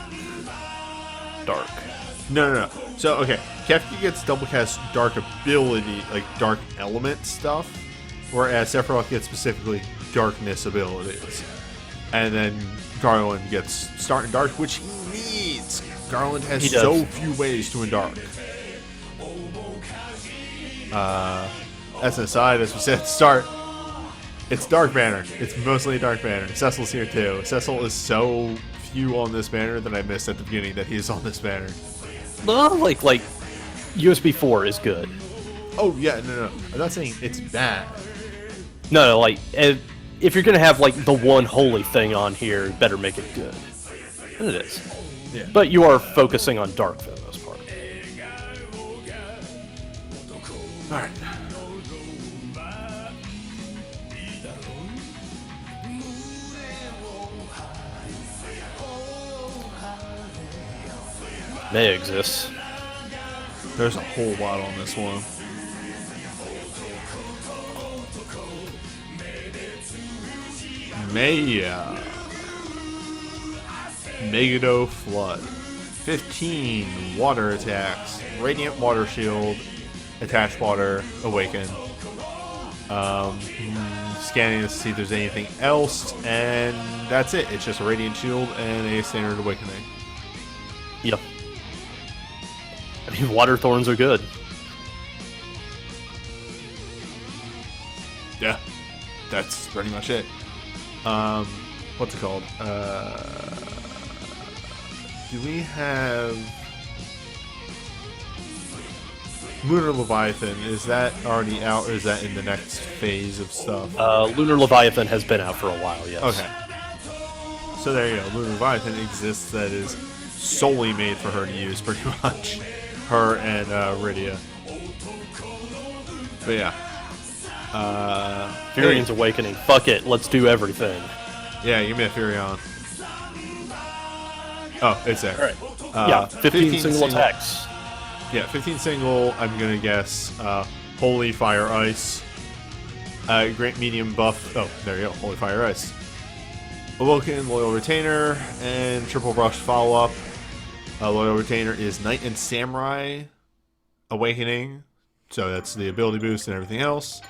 No. So, okay, Kefka gets double cast dark ability, like dark element stuff, whereas Sephiroth gets specifically darkness abilities. And then Garland gets start and dark, which he needs. Garland has so few ways to endark. As an aside, as we said at the start, it's Dark Banner. It's mostly Dark Banner. Cecil's here too. Cecil is so few on this banner that I missed at the beginning that he's on this banner. Like USB 4 is good. Oh yeah, no. I'm not saying it's bad. No, like if you're gonna have like the one holy thing on here, you better make it good. And it is. Yeah. But you are focusing on dark for the most part. All right. May exists. There's a whole lot on this one. Maya. Megado Flood. 15 water attacks. Radiant Water Shield. Attach Water. Awaken. Scanning to see if there's anything else. And that's it. It's just a Radiant Shield and a Standard Awakening. Yep. I mean, Water Thorns are good. Yeah. That's pretty much it. What's it called? Do we have Lunar Leviathan? Is that already out, or is that in the next phase of stuff? Lunar Leviathan has been out for a while, yes. Okay. So there you go. Lunar Leviathan exists. That is solely made for her to use, pretty much. Her and Rydia. But yeah. Furion's Awakening. Fuck it, let's do everything. Yeah, give me a Furion. Oh, it's there. Alright. Yeah, 15 single attacks. Yeah, 15 single, I'm gonna guess. Holy Fire Ice. Grant medium buff. Oh, there you go. Holy Fire Ice. Awoken, Loyal Retainer, and Triple Rush follow up. Loyal Retainer is Knight and Samurai Awakening. So that's the ability boost and everything else.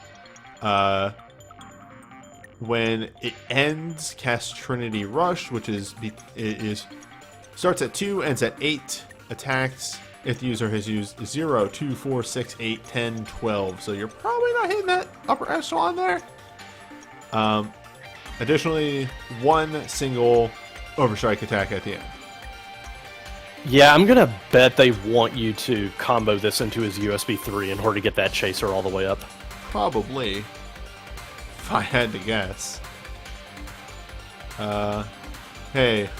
When it ends, cast Trinity Rush, which starts at 2, ends at 8 attacks if the user has used 0, 2, 4, 6, 8, 10, 12. So you're probably not hitting that upper echelon there. Additionally, one single Overstrike attack at the end. Yeah, I'm gonna bet they want you to combo this into his USB 3 in order to get that chaser all the way up. Probably. If I had to guess. Hey.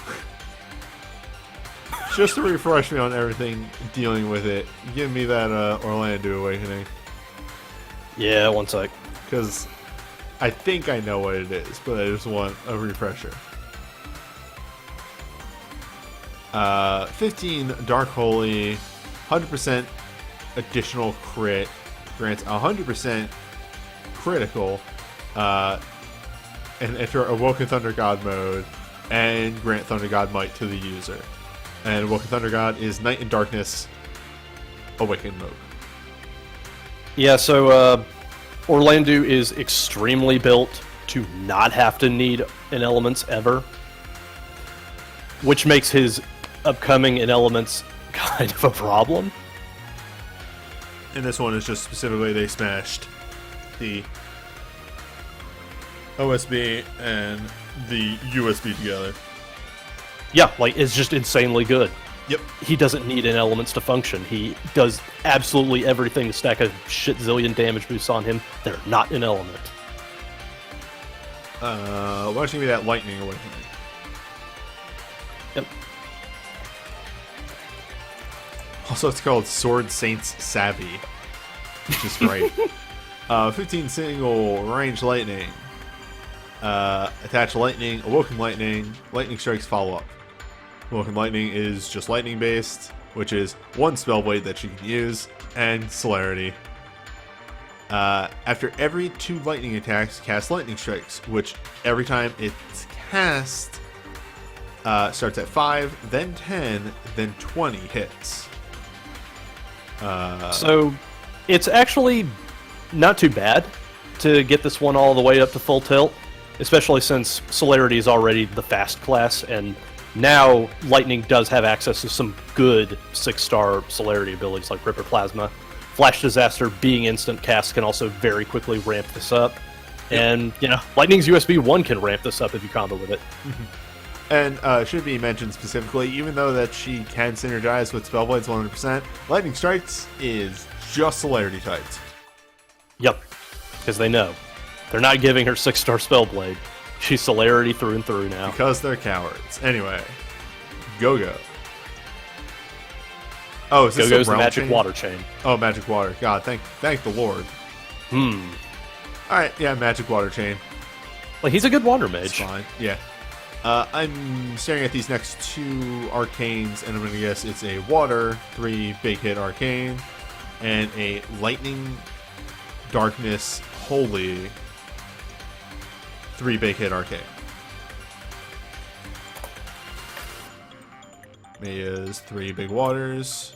Just to refresh me on everything dealing with it, give me that Orlando Awakening. Yeah, one sec. Because I think I know what it is, but I just want a refresher. 15 Dark Holy, 100% additional crit, grants 100% critical, and enter Awoken Thunder God mode, and grant Thunder God Might to the user. And Awoken Thunder God is Night and Darkness Awaken mode. Yeah, so Orlando is extremely built to not have to need an elements ever, which makes his upcoming in elements kind of a problem. And this one is just specifically they smashed the OSB and the USB together. Yeah, like, it's just insanely good. Yep. He doesn't need an elements to function. He does absolutely everything to stack a shit zillion damage boosts on him that are not an element. Why don't you give me that Lightning Awakening? Yep. Also, it's called Sword Saints Savvy, which is great. 15 single range lightning. Attach lightning, awoken lightning, lightning strikes follow up. Awoken lightning is just lightning based, which is one spell blade that you can use, and celerity. After every 2 lightning attacks, cast lightning strikes, which every time it's cast starts at 5, then 10, then 20 hits. So it's actually not too bad to get this one all the way up to full tilt, especially since celerity is already the fast class, and now lightning does have access to some good 6-star celerity abilities like Ripper Plasma. Flash Disaster being instant cast can also very quickly ramp this up. And, Lightning's USB 1 can ramp this up if you combo with it. And should be mentioned specifically, even though that she can synergize with Spellblades 100%, Lightning Strikes is just celerity typed. Yep, because they know. They're not giving her 6-star Spellblade. She's celerity through and through now. Because they're cowards. Anyway, Go-Go. Oh, is this Go-Go's a the realm magic chain? water chain. Oh, magic water. God, thank the Lord. Alright, yeah, magic water chain. Like, he's a good water It's mage. fine. Yeah. I'm staring at these next 2 arcanes, and I'm going to guess it's a water, 3 big hit arcane, and a lightning, darkness, holy, 3 big hit arcane. Maya's 3 big waters,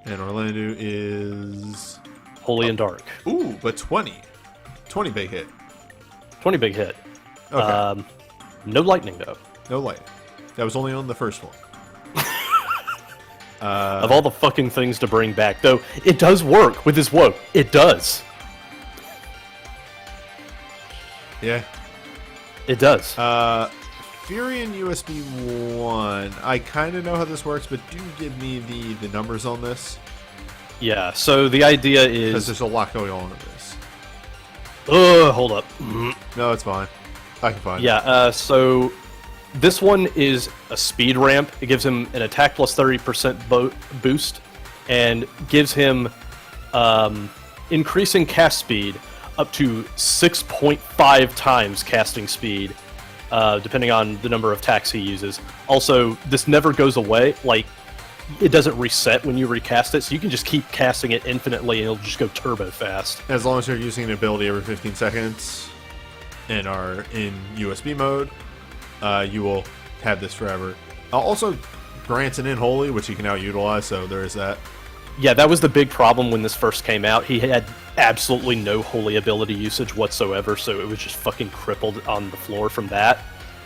and Orlando is... Holy and dark. Ooh, but 20. 20 big hit. 20 big hit. Okay. No lightning, though. No light. That was only on the first one. Of all the fucking things to bring back, though, it does work with his woke. It does. Yeah. It does. Furion USB 1. I kind of know how this works, but do give me the numbers on this. Yeah, so the idea Because is... there's a lot going on in this. hold up. No, it's fine. I can find it. Yeah, so this one is a speed ramp. It gives him an attack plus 30% boost, and gives him increasing cast speed up to 6.5 times casting speed, depending on the number of attacks he uses. Also, this never goes away. Like, it doesn't reset when you recast it, so you can just keep casting it infinitely and it'll just go turbo fast. As long as you're using an ability every 15 seconds and are in USB mode, you will have this forever. Also, grants an Holy, which you can now utilize, so there is that. Yeah, that was the big problem when this first came out. He had absolutely no holy ability usage whatsoever, so it was just fucking crippled on the floor from that.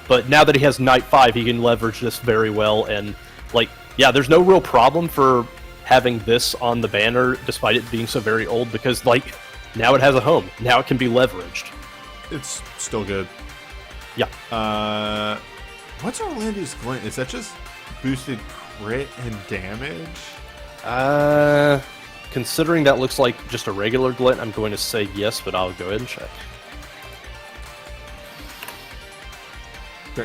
But now that he has Knight 5, he can leverage this very well, and, like, yeah, there's no real problem for having this on the banner, despite it being so very old, because, like, now it has a home. Now it can be leveraged. It's still good. Yeah. What's Orlando's Glint? Is that just boosted crit and damage? Considering that looks like just a regular glint, I'm going to say yes, but I'll go ahead and check.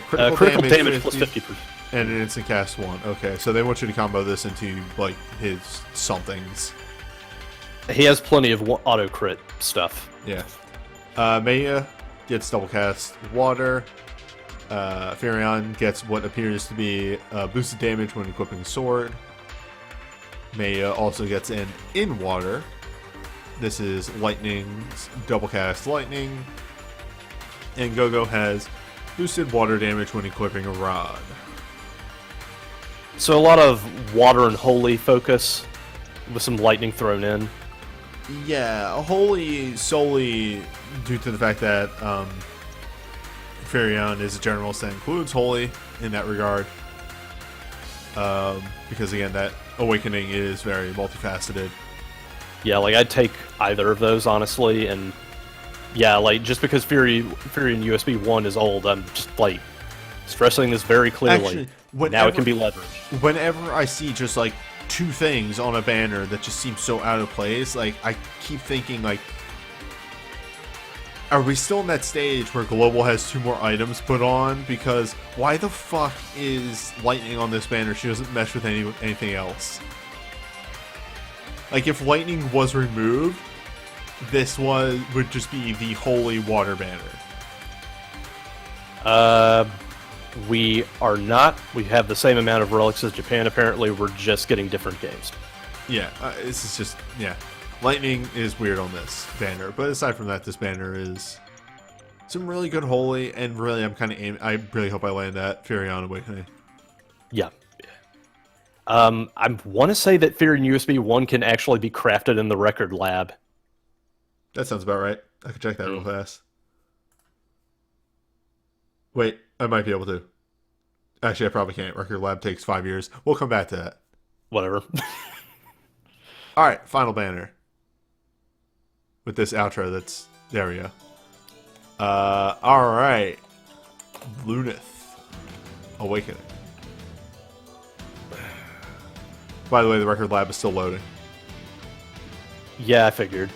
Critical damage plus 50%. And an instant cast 1. Okay, so they want you to combo this into, like, his somethings. He has plenty of auto crit stuff. Yeah. Maya gets double cast water. Furion gets what appears to be boosted damage when equipping a sword. Maya also gets an in water. This is lightning's double cast lightning. And Go-Go has boosted water damage when equipping a rod. So a lot of water and holy focus, with some lightning thrown in. Yeah, holy solely due to the fact that Furion is a generalist that includes holy in that regard. Because again, that awakening is very multifaceted. Yeah, like I'd take either of those honestly, and yeah, like just because Fury and USB 1 is old, I'm just like stressing this very clearly. Actually, now it can be leveraged. Whenever I see just like 2 things on a banner that just seem so out of place, like I keep thinking like Are we still in that stage where Global has 2 more items put on? Because why the fuck is Lightning on this banner? She doesn't mesh with anything else. Like, if Lightning was removed, this would just be the holy water banner. We are not. We have the same amount of relics as Japan, apparently. We're just getting different games. Yeah, this is just, yeah. Lightning is weird on this banner, but aside from that, this banner is some really good holy, and really, I'm kind of I really hope I land that Furion Awakening. Yeah. I want to say that Fearing USB 1 can actually be crafted in the record lab. That sounds about right. I can check that real fast. Wait, I might be able to. Actually, I probably can't. Record lab takes 5 years. We'll come back to that. Whatever. Alright, final banner. With this outro that's... There we go. Alright. Lunith. Awakening. By the way, the record lab is still loading. Yeah, I figured.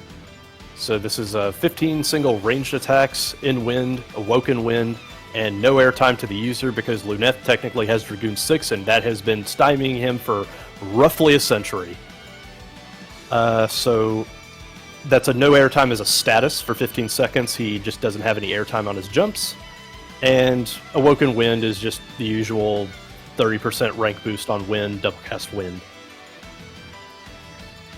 So this is 15 single ranged attacks in wind, awoken wind, and no airtime to the user because Luneth technically has Dragoon 6, and that has been stymieing him for roughly a century. So that's a no airtime as a status for 15 seconds. He just doesn't have any airtime on his jumps. And Awoken Wind is just the usual 30% rank boost on wind, double cast wind.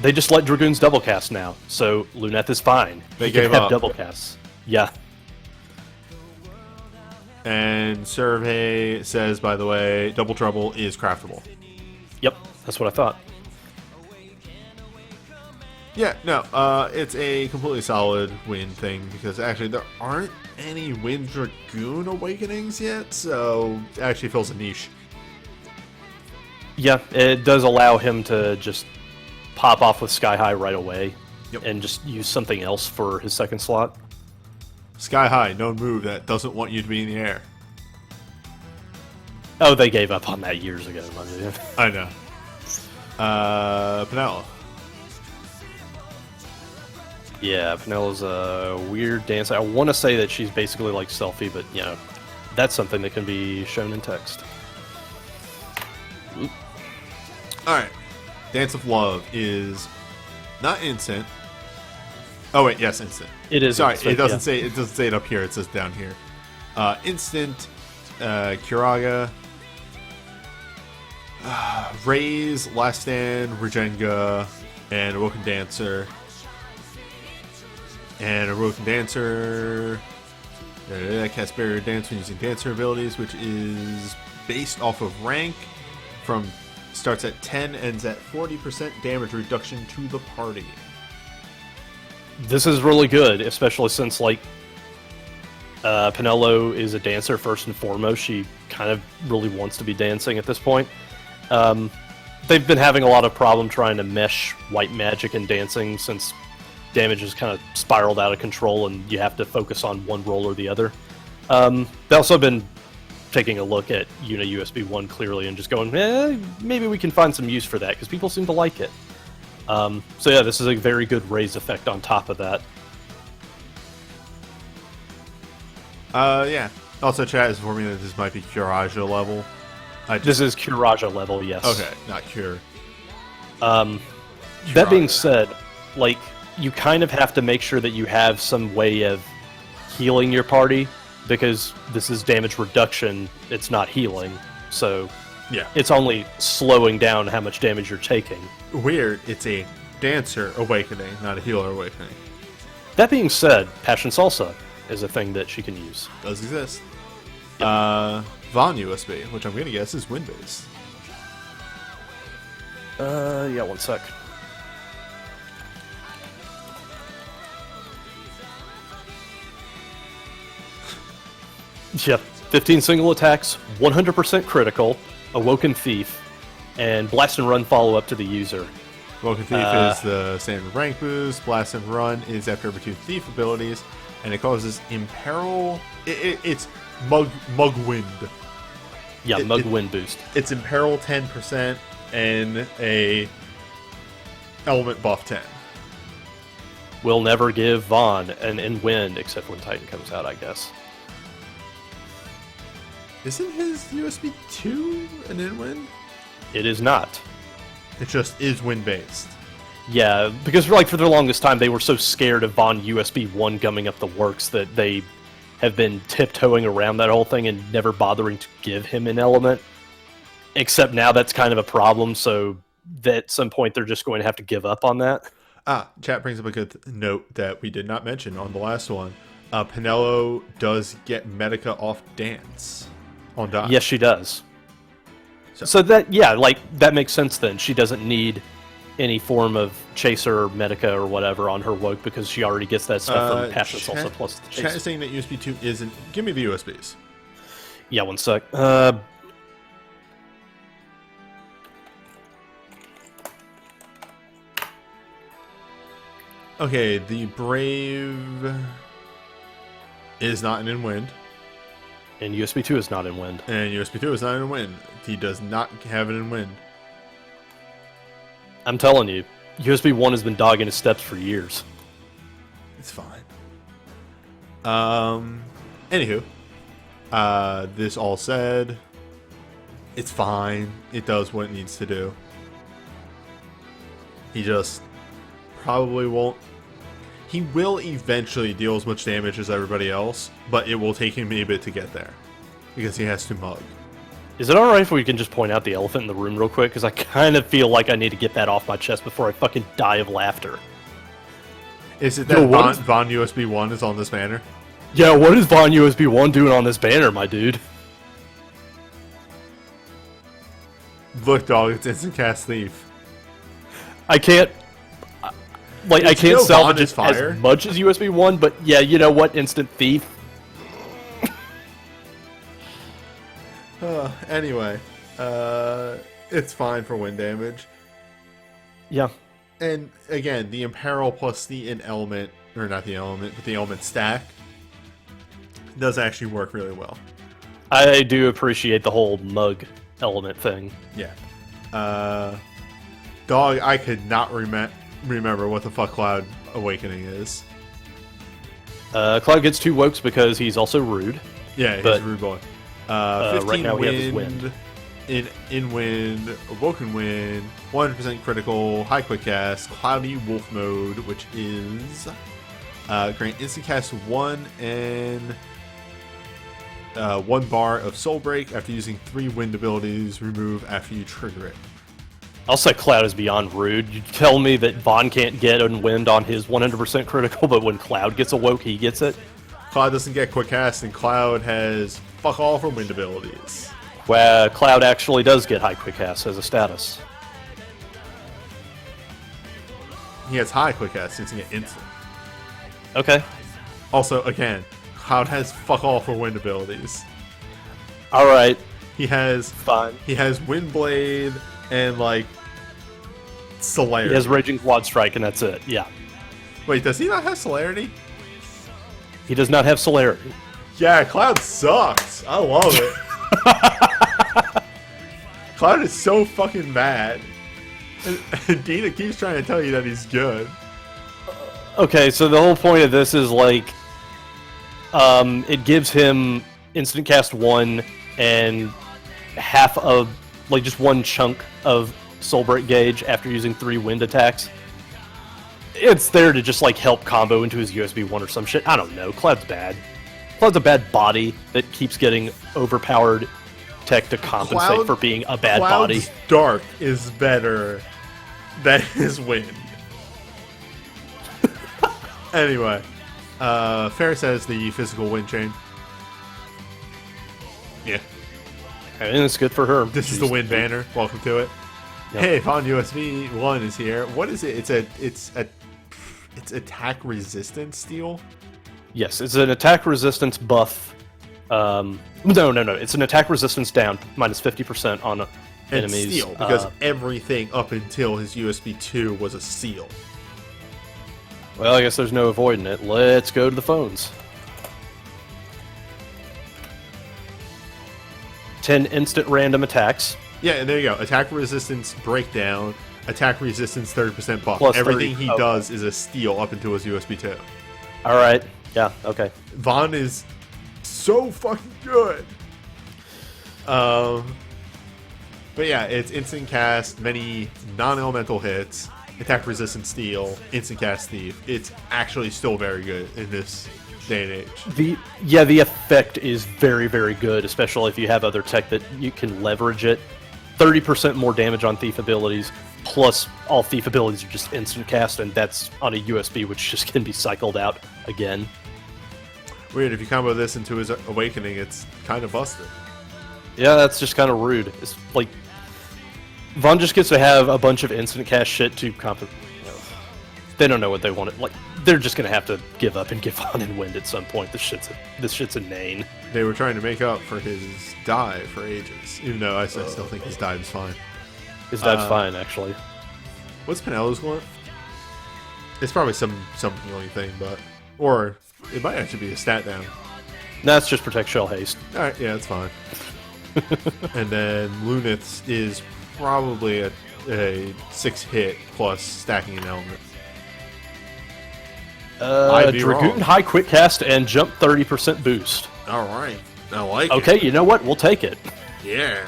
They just let Dragoons double cast now, so Luneth is fine. They He can gave have up. double casts. Yeah. And Survey says, by the way, Double Trouble is craftable. Yep, that's what I thought. Yeah, no, it's a completely solid wind thing because actually there aren't any Wind Dragoon Awakenings yet, so it actually fills a niche. Yeah, it does allow him to just pop off with Sky High right away. Yep. And just use something else for his second slot. Sky High, known move that doesn't want you to be in the air. Oh, they gave up on that years ago. I know. Penella. Yeah, Penella's a weird dancer. I want to say that she's basically like Selfie, but, you know, that's something that can be shown in text. Alright. Dance of Love is not instant. Oh wait, yes, instant. It is. Sorry, instant, it doesn't yeah. say it up here, it says down here. Instant, Kiraga, Raise, Last Stand, Regenga, and Awoken Dancer. And Awoken Dancer cast Barrier Dance when using Dancer abilities, which is based off of rank. Starts at 10, ends at 40% damage reduction to the party. This is really good, especially since, like, Penello is a dancer first and foremost. She kind of really wants to be dancing at this point. They've been having a lot of problem trying to mesh white magic and dancing since damage has kind of spiraled out of control and you have to focus on one role or the other. They've also been taking a look at USB 1 clearly and just going, maybe we can find some use for that because people seem to like it. So yeah, this is a very good raise effect on top of that. Yeah. Also, chat is informing that this might be Curaja level. This is Curaja level, yes. Okay, not Cure. That being said, like, you kind of have to make sure that you have some way of healing your party, because this is damage reduction, it's not healing, so Yeah. it's only slowing down how much damage you're taking. Weird, it's a Dancer Awakening, not a Healer Awakening. That being said, Passion Salsa is a thing that she can use. Does exist. Von USB, which I'm going to guess is wind-based. Yeah, one sec. Yep, 15 single attacks, 100% critical, Awoken Thief, and Blast and Run follow-up to the user. Woken Thief is the standard rank boost. Blast and Run is after every 2 Thief abilities, and it causes Imperil. It's Mug Wind. Yeah, Mug Wind boost. It's Imperil 10% and a Element buff 10. will never give Vaughn an in-wind except when Titan comes out, I guess. Isn't his USB 2 an in-wind? It is not. It just is wind-based. Yeah, because for the longest time they were so scared of Vaughn USB 1 gumming up the works that they have been tiptoeing around that whole thing and never bothering to give him an element. Except now that's kind of a problem, so that at some point they're just going to have to give up on that. Chat brings up a good note that we did not mention on the last one. Penelo does get Medica off Dance on Dot. Yes, she does. So that, yeah, that makes sense then. She doesn't need any form of chaser or Medica or whatever on her woke because she already gets that stuff from Passion Salsa plus the Chat chaser. is saying that USB 2 isn't... Give me the USBs. Yeah, one sec. Okay, the Brave is not an in-wind. And USB 2 is not in wind. And USB 2 is not in wind. He does not have it in wind. I'm telling you, USB 1 has been dogging his steps for years. It's fine. Anywho, this all said, it's fine. It does what it needs to do. He just probably won't. He will eventually deal as much damage as everybody else, but it will take him a bit to get there because he has to mug. Is it alright if we can just point out the elephant in the room real quick? Because I kind of feel like I need to get that off my chest before I fucking die of laughter. Is it that Yo, what Von USB 1 is on this banner? Yeah, what is Vaughn USB 1 doing on this banner, my dude? Look, dog, it's instant cast thief. I can't... I It's can't still salvage Vaughn is it fire. as much as USB 1, but yeah, you know what? Instant thief. Anyway, it's fine for wind damage. Yeah. And again, the Imperil plus the element, or not the element, but the element stack does actually work really well. I do appreciate the whole mug element thing. Yeah. Dog, I could not remember what the fuck Cloud Awakening is. Cloud gets 2 wokes because he's also rude. Yeah, he's But, a rude boy. 15 right now wind, we have his wind. In wind, awoken wind, 100% critical, high quick cast, cloudy wolf mode, which is grant instant cast 1 and 1 bar of soul break after using 3 wind abilities. Remove after you trigger it. I'll say Cloud is beyond rude. You tell me that Vaughn can't get a wind on his 100% critical, but when Cloud gets a woke, he gets it. Cloud doesn't get quick cast, and Cloud has fuck all for wind abilities. Well, Cloud actually does get high quick cast as a status. He has high quick cast, since he can get instant. Okay. Also, again, Cloud has fuck all for wind abilities. Alright. He has Fine. He has Windblade and like Celerity. He has Raging Quad Strike, and that's it. Yeah. Wait, does he not have Celerity? He does not have Celerity. Yeah, Cloud sucks. I love it. Cloud is so fucking bad. And Dina keeps trying to tell you that he's good. Okay, so the whole point of this is like, it gives him instant cast 1 and half of, like, just 1 chunk of Soul Break gauge after using 3 wind attacks. It's there to just, like, help combo into his USB 1 or some shit. I don't know. Cloud's bad. Cloud's a bad body that keeps getting overpowered tech to compensate for being a bad body. Cloud's Dark is better than his Wind. Anyway, Fair says the physical wind chain. Yeah. And it's good for her. This is the wind banner. Welcome to it. Yep. Hey, Vaughn USB 1 is here. What is it? It's attack resistance steel. Yes, it's an attack resistance buff. No. It's an attack resistance down, minus 50% on And enemies. steel, because everything up until his USB 2 was a seal. Well, I guess there's no avoiding it. Let's go to the phones. 10 instant random attacks. Yeah, and there you go. Attack resistance breakdown. Attack resistance 30% buff. Plus 30. Everything he Okay. does is a steal up until his USB 2. All right. Yeah. Okay. Vaughn is so fucking good. But yeah, it's instant cast, many non-elemental hits, attack resistant steal, instant cast thief. It's actually still very good in this day and age. The effect is very, very good, especially if you have other tech that you can leverage it. 30% more damage on thief abilities, plus all thief abilities are just instant cast, and that's on a USB, which just can be cycled out again. Weird, if you combo this into his awakening, it's kind of busted. Yeah, that's just kind of rude. It's like Vaughn just gets to have a bunch of instant cast shit to compensate. They don't know what they want. Like they're just gonna have to give up and give on and win at some point. This shit's inane. They were trying to make up for his dive for ages, even though I still think his dive is fine. His dive's fine, actually. What's Penelo's glint? It's probably some healing thing, but or it might actually be a stat down. That's just protect shell haste. All right, yeah, that's fine. And then Lunith's is probably a 6-hit plus stacking an element. I'd be Dragoon wrong. high quick cast and jump 30% boost. All right, I like it. Okay, you know what? We'll take it. Yeah.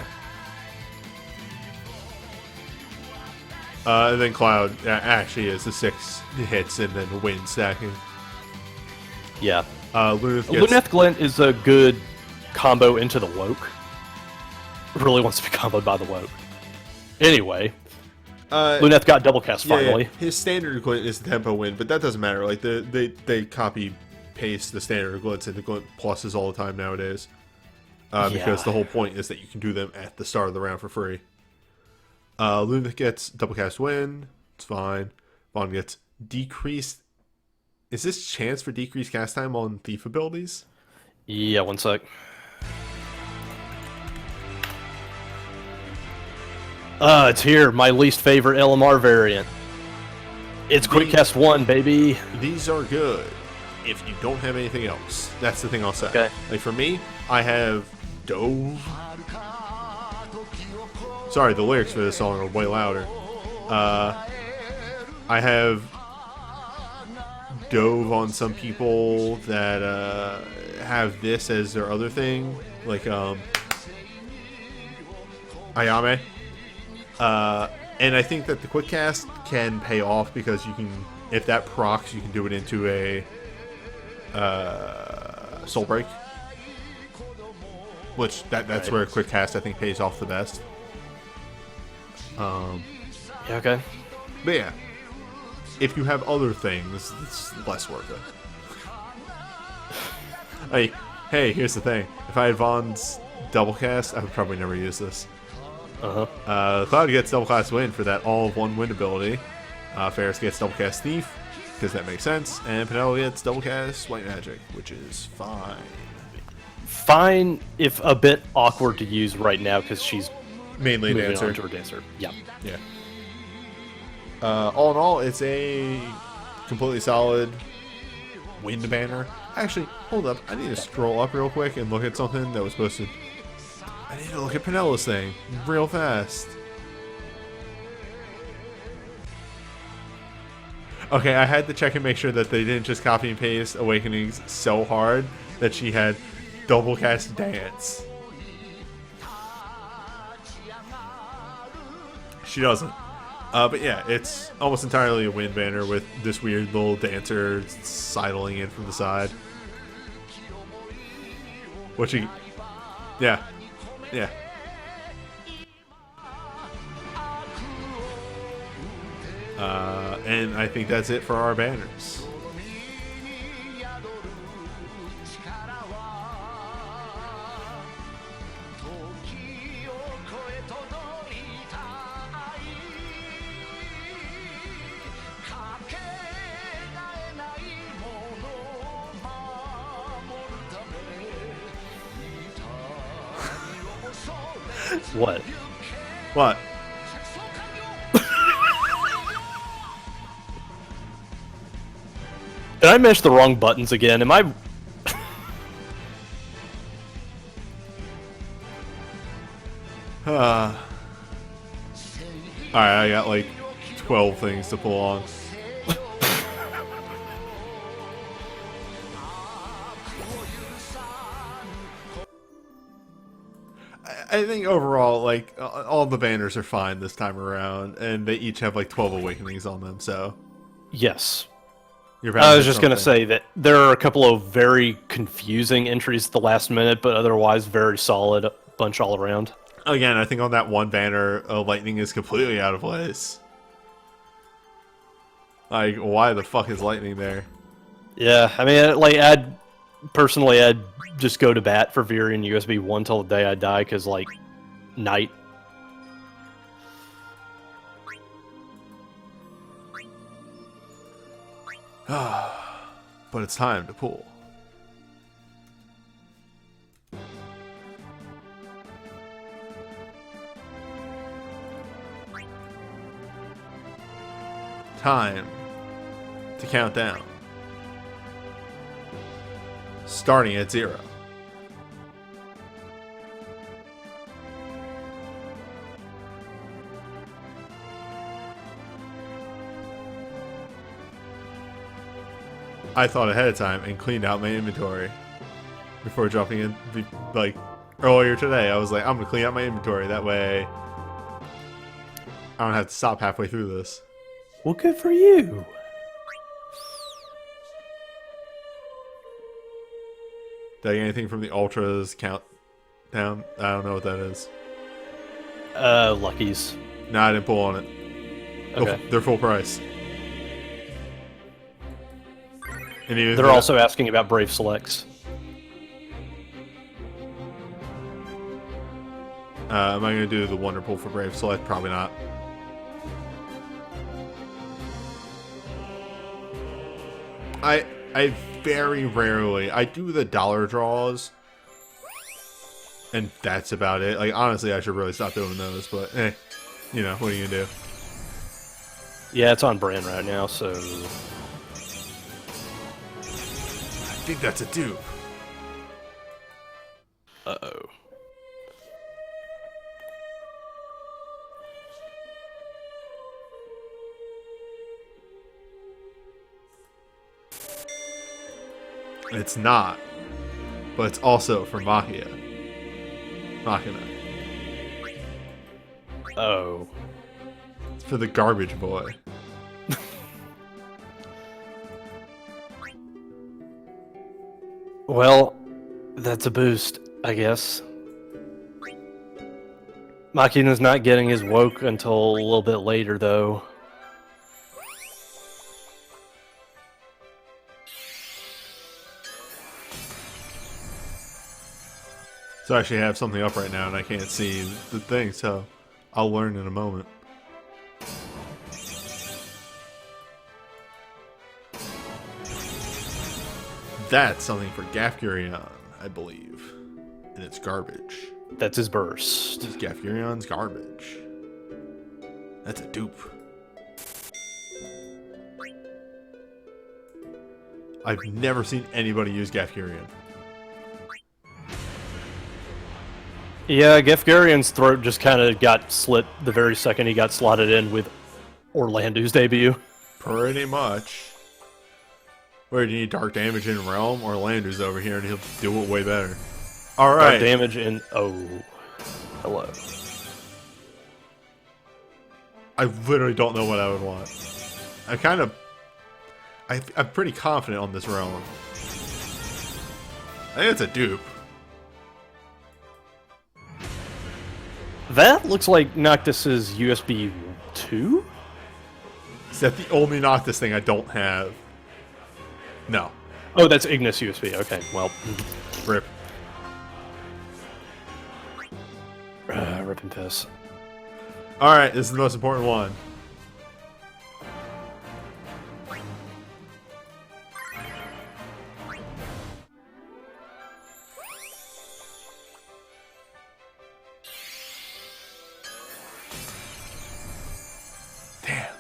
And then Cloud actually is the 6 hits and then wind stacking. Yeah. Lunith gets... Luneth Glint is a good combo into the Woke. Really wants to be comboed by the Woke. Anyway, Luneth got double cast finally. Yeah, his standard glint is the tempo win, but that doesn't matter. Like they copy paste the standard glints into glint pluses all the time nowadays. Because the whole point is that you can do them at the start of the round for free. Lunith gets double cast win. It's fine. Vaughn gets decreased. Is this chance for decreased cast time on thief abilities? Yeah, one sec. It's here. My least favorite LMR variant. It's quick cast 1, baby. These are good if you don't have anything else. That's the thing I'll say. Okay. Like for me, I have Dove. Sorry, the lyrics for this song are way louder. I have Dove on some people that have this as their other thing, like Ayame. And I think that the quick cast can pay off because you can, if that procs, you can do it into a soul break, which that's where quick cast I think pays off the best. Yeah, okay. But yeah, if you have other things, it's less worth it. Like, hey, here's the thing: if I had Vaughn's double cast, I would probably never use this. Cloud gets double cast win for that all of one win ability. Ferris gets double cast thief because that makes sense, and Penelope gets double cast white magic, which is fine. Fine, if a bit awkward to use right now because she's Mainly moving dancer. on to her dancer. Yeah. Yeah. All in all, it's a completely solid wind banner. Actually, hold up. I need to scroll up real quick and look at something that was supposed to... I need to look at Penelo's thing real fast. Okay, I had to check and make sure that they didn't just copy and paste Awakenings so hard that she had double cast dance. She doesn't. But yeah, it's almost entirely a wind banner with this weird little dancer sidling in from the side. What she... Yeah. Yeah. And I think that's it for our banners. What? What? Did I mash the wrong buttons again? Am I... Alright, I got like 12 things to pull on. I think overall, like, all the banners are fine this time around, and they each have like 12 awakenings on them, so Yes. you're bound I to was hit just going to something. say that there are a couple of very confusing entries at the last minute, but otherwise very solid bunch all around. Again, I think on that one banner, lightning is completely out of place. Like, why the fuck is lightning there? Yeah, I mean, like, I'd just go to bat for Virion USB 1 till the day I die, because, like, night. But it's time to pull. Time to count down. Starting at 0. I thought ahead of time and cleaned out my inventory before jumping in. Like earlier today, I was like, I'm gonna clean out my inventory. That way, I don't have to stop halfway through this. Well, good for you. Did I get anything from the Ultras countdown? I don't know what that is. Luckies. No, I didn't pull on it. Okay. They're full price. And even They're also asking about Brave Selects. am I going to do the Wonder Pool for Brave Select? Probably not. I very rarely, I do the dollar draws, and that's about it. Like, honestly, I should really stop doing those, but, you know, what are you going to do? Yeah, it's on brand right now, so... I think that's a dupe. Uh-oh. It's not, but it's also for Machina. Oh. It's for the garbage boy. Well, that's a boost, I guess. Machina's not getting his woke until a little bit later, though. So I actually have something up right now and I can't see the thing, so I'll learn in a moment. That's something for Gafgurion, I believe. And it's garbage. That's his burst. This Gafgurion's garbage. That's a dupe. I've never seen anybody use Gafgurion. Yeah, Gefgarion's throat just kind of got slit the very second he got slotted in with Orlando's debut. Pretty much. Where do you need dark damage in Realm? Orlando's over here and he'll do it way better. Dark Alright. damage in... Oh. Hello. I literally don't know what I would want. I'm pretty confident on this Realm. I think it's a dupe. That looks like Noctis's USB 2? Is that the only Noctis thing I don't have? No. Oh, that's Ignis USB. Okay, well. Rip. Rip and piss. Alright, this is the most important one. Damn.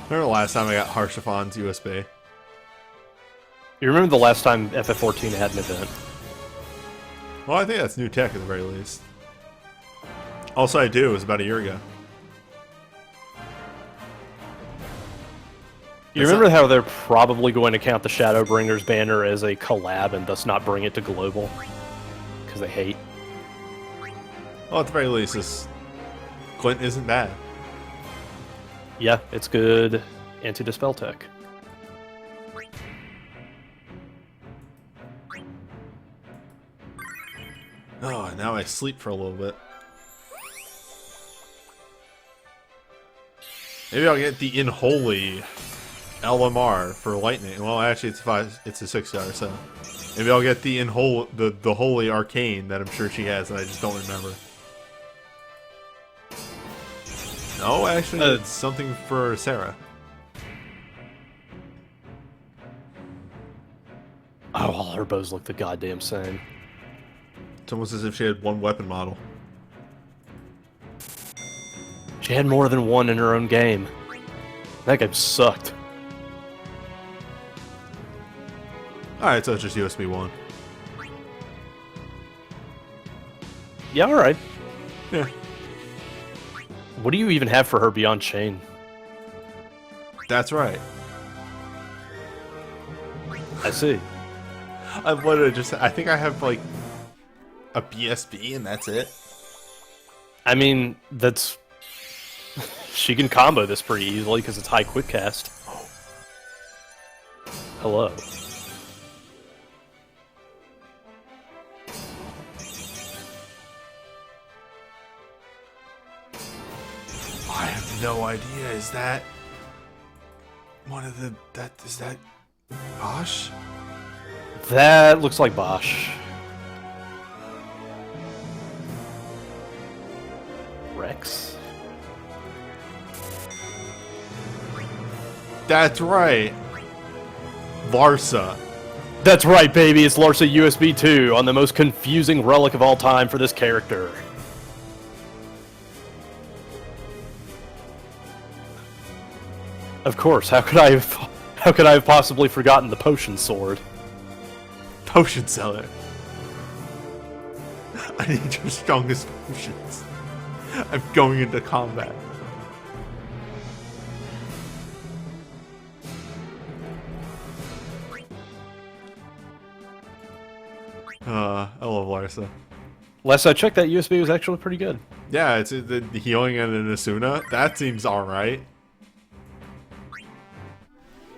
Remember the last time I got Harshafon's USB? You remember the last time FF14 had an event? Well, I think that's new tech at the very least. Also, I do. It was about a year ago. You remember how they're probably going to count the Shadowbringers banner as a collab and thus not bring it to global? Because they hate. Well, at the very least, this Glint isn't bad. Yeah, it's good anti-dispel tech. Oh, now I sleep for a little bit. Maybe I'll get the Unholy LMR for Lightning. Well, actually, it's a 6-star, so maybe I'll get the the Holy Arcane that I'm sure she has, and I just don't remember. No, actually, it's something for Sarah. Oh, all her bows look the goddamn same. It's almost as if she had one weapon model. She had more than one in her own game. That game sucked. Alright, so it's just USB 1. Yeah, alright. Yeah. What do you even have for her beyond Chain? That's right. I see. I literally I think I have like a BSB and that's it. I mean, that's... She can combo this pretty easily because it's high quick cast. Hello. I have no idea. Is that one of the is that Bosch? That looks like Bosch. Rex? That's right. Larsa. That's right, baby. It's Larsa USB 2 on the most confusing relic of all time for this character. Of course. How could I have possibly forgotten the potion sword? Potion seller. I need your strongest potions. I'm going into combat. I love Larsa. Last I checked, that USB was actually pretty good. Yeah, it's the healing and an Asuna. That seems alright.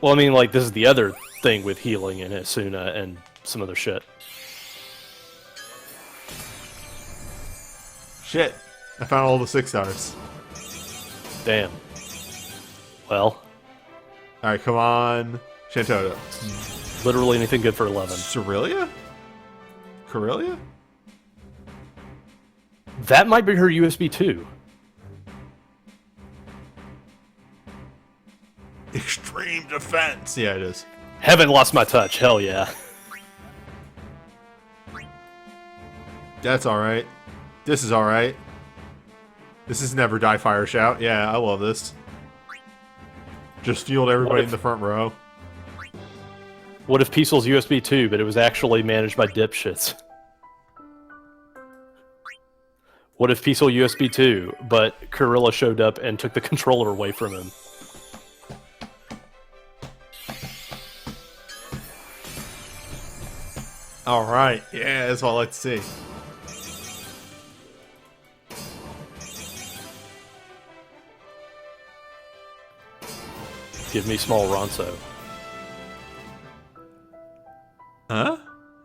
Well, I mean, like, this is the other thing with healing and Asuna and some other shit. Shit. I found all the 6-stars. Damn. Well, Alright, come on. Shantoto. literally anything good for 11. Cerelia? Corellia? That might be her USB 2. Extreme defense. Yeah, it is. Haven't lost my touch. Hell yeah. That's alright. This is alright. This is Never Die Fire Shout. Yeah, I love this. Just fueled everybody in the front row. What if Peaceful's USB 2, but it was actually managed by dipshits? What if Peaceful USB 2, but Kurilla showed up and took the controller away from him? Alright, yeah, that's what I like to see. Give me small Ronso. Huh?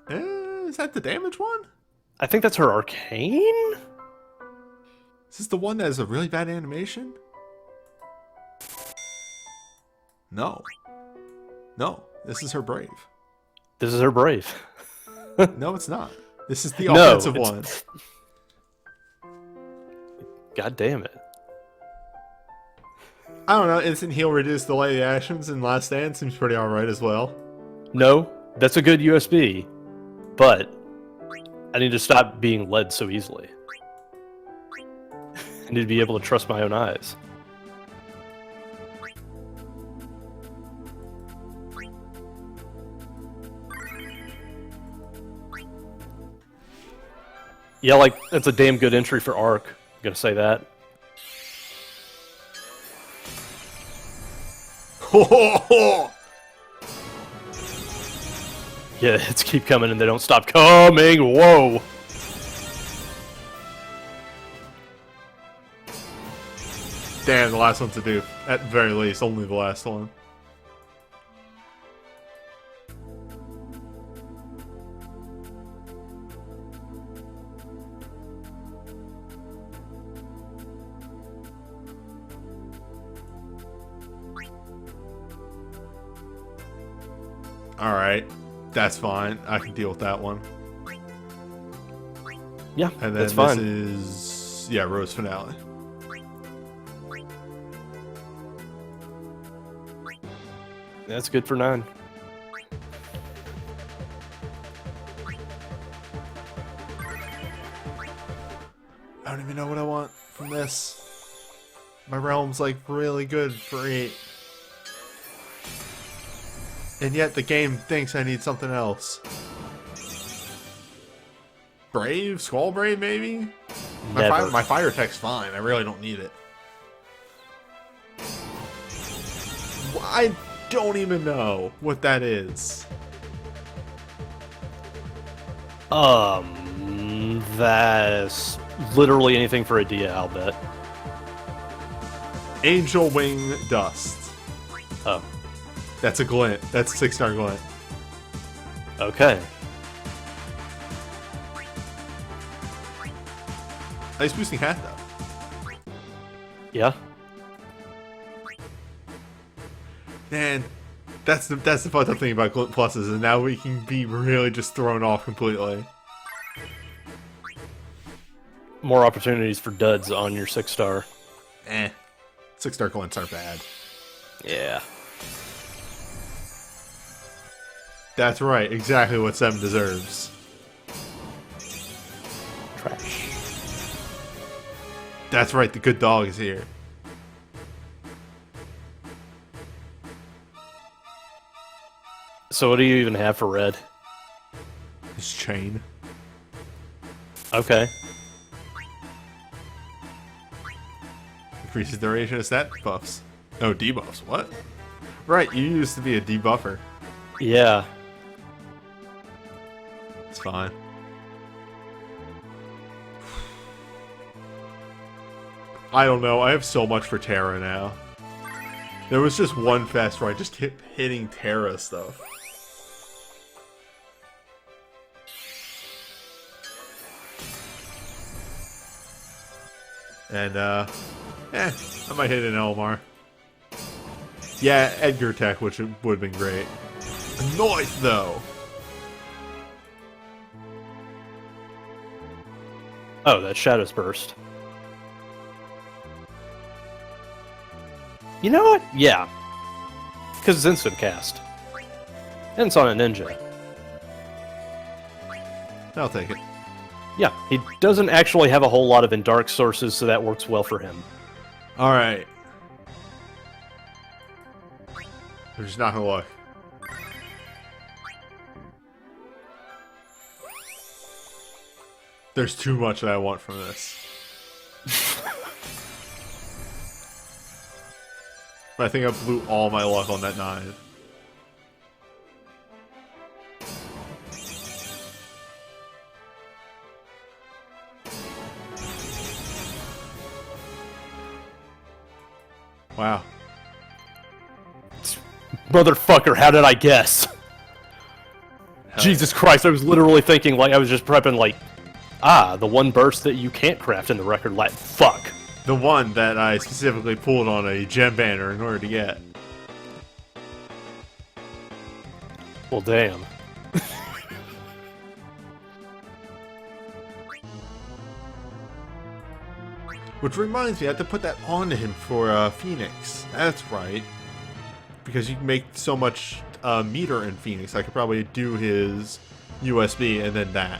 Is that the damage one? I think that's her arcane? Is this the one that has a really bad animation? No. No, this is her Brave. This is her Brave. No, it's not. This is the No, offensive one. God damn it. I don't know, instant heal reduce delay actions in Last Stand seems pretty alright as well. No, that's a good USB, but I need to stop being led so easily. I need to be able to trust my own eyes. Yeah, like, that's a damn good entry for Arc. gonna say that. Yeah, hits keep coming and they don't stop coming. Whoa. Damn, the last one's a dupe. At the very least, only the last one. Alright, that's fine. I can deal with that one. Yeah, And then that's fine. this is... yeah, Rose Finale. That's good for 9. I don't even know what I want from this. My realm's like really good for 8. And yet the game thinks I need something else. Brave? Squall Brave, maybe? Never. My fire tech's fine. I really don't need it. I don't even know what that is. That's literally anything for a Dia, I'll bet. Angel Wing Dust. Oh, That's a glint. That's a 6-star glint. okay. Ice boosting hat though. Yeah. Man, that's the fucked up thing about glint pluses, and now we can be really just thrown off completely. More opportunities for duds on your 6-star. 6-star glints aren't bad. Yeah. That's right, exactly what 7 deserves. Trash. That's right, the good dog is here. So what do you even have for red? His chain. Okay. Increases duration of stat buffs. Oh, debuffs. What? Right, you used to be a debuffer. Yeah. It's fine. I don't know. I have so much for Terra now. There was just one fest where I just kept hitting Terra stuff. And, I might hit an Elmar. Yeah, Edgar Tech, which would have been great. Noise, though! Oh, that Shadows Burst. You know what? Yeah. Because it's instant cast. And it's on a ninja. I'll take it. Yeah, he doesn't actually have a whole lot of Indark sources, so that works well for him. Alright. We're just not gonna look. There's too much that I want from this. But I think I blew all my luck on that 9. Wow. Motherfucker, how did I guess? Jesus Christ, I was literally thinking, like, I was just prepping, like, the one burst that you can't craft in the record light. Fuck. The one that I specifically pulled on a gem banner in order to get. Well, damn. Which reminds me, I have to put that on him for Phoenix. That's right. Because you can make so much meter in Phoenix, I could probably do his USB and then that.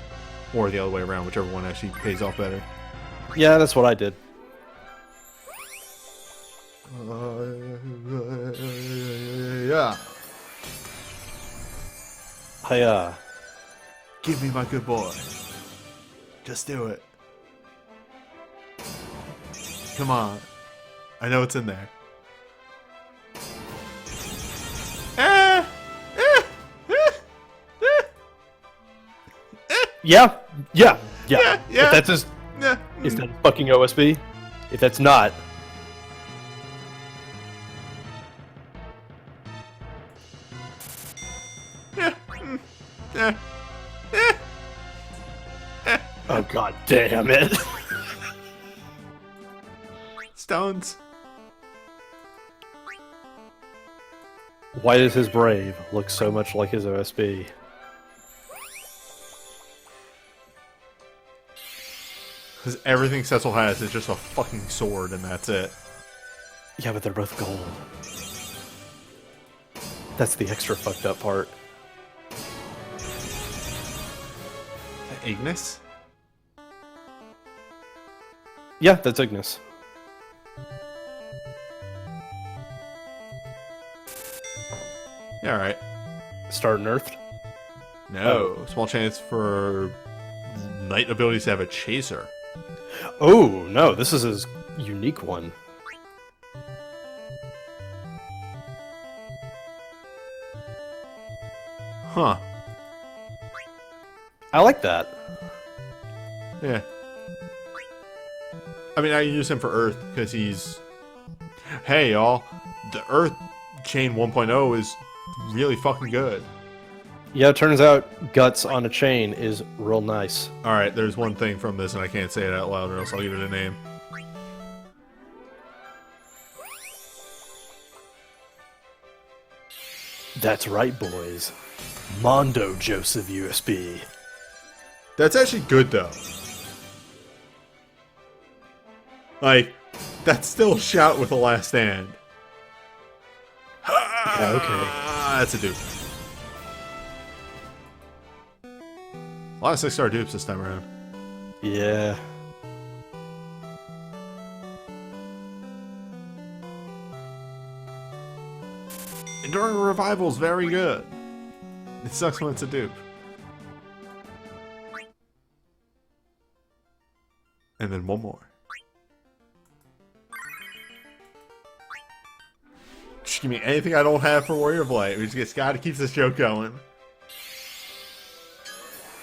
Or the other way around, whichever one actually pays off better. Yeah, that's what I did. Yeah. I, Give me my good boy. Just do it. Come on. I know it's in there. Yeah. Yeah. If that's his, Yeah. is that fucking OSB? If that's not, oh god damn it! Stones. Why does his brave look so much like his OSB? Because everything Cecil has is just a fucking sword, and that's it. Yeah, but they're both gold. That's the extra fucked up part. Ignis? Yeah, that's Ignis. Yeah, alright. Star nerfed? No. Small chance for knight abilities to have a chaser. Oh, no, this is his unique one. Huh. I like that. Yeah. I mean, I can use him for Earth, because he's... Hey, y'all. The Earth Chain 1.0 is really fucking good. Yeah, it turns out Guts on a chain is real nice. Alright, there's one thing from this, and I can't say it out loud, or else I'll give it a name. That's right, boys. Mondo Joseph USB. That's actually good, though. Like, that's still a shout with the last stand. Yeah, okay. That's a dupe. A lot of 6-star dupes this time around. Yeah. Enduring Revival's very good. It sucks when it's a dupe. And then one more. Just give me anything I don't have for Warrior of Light. We just gotta keep this joke going.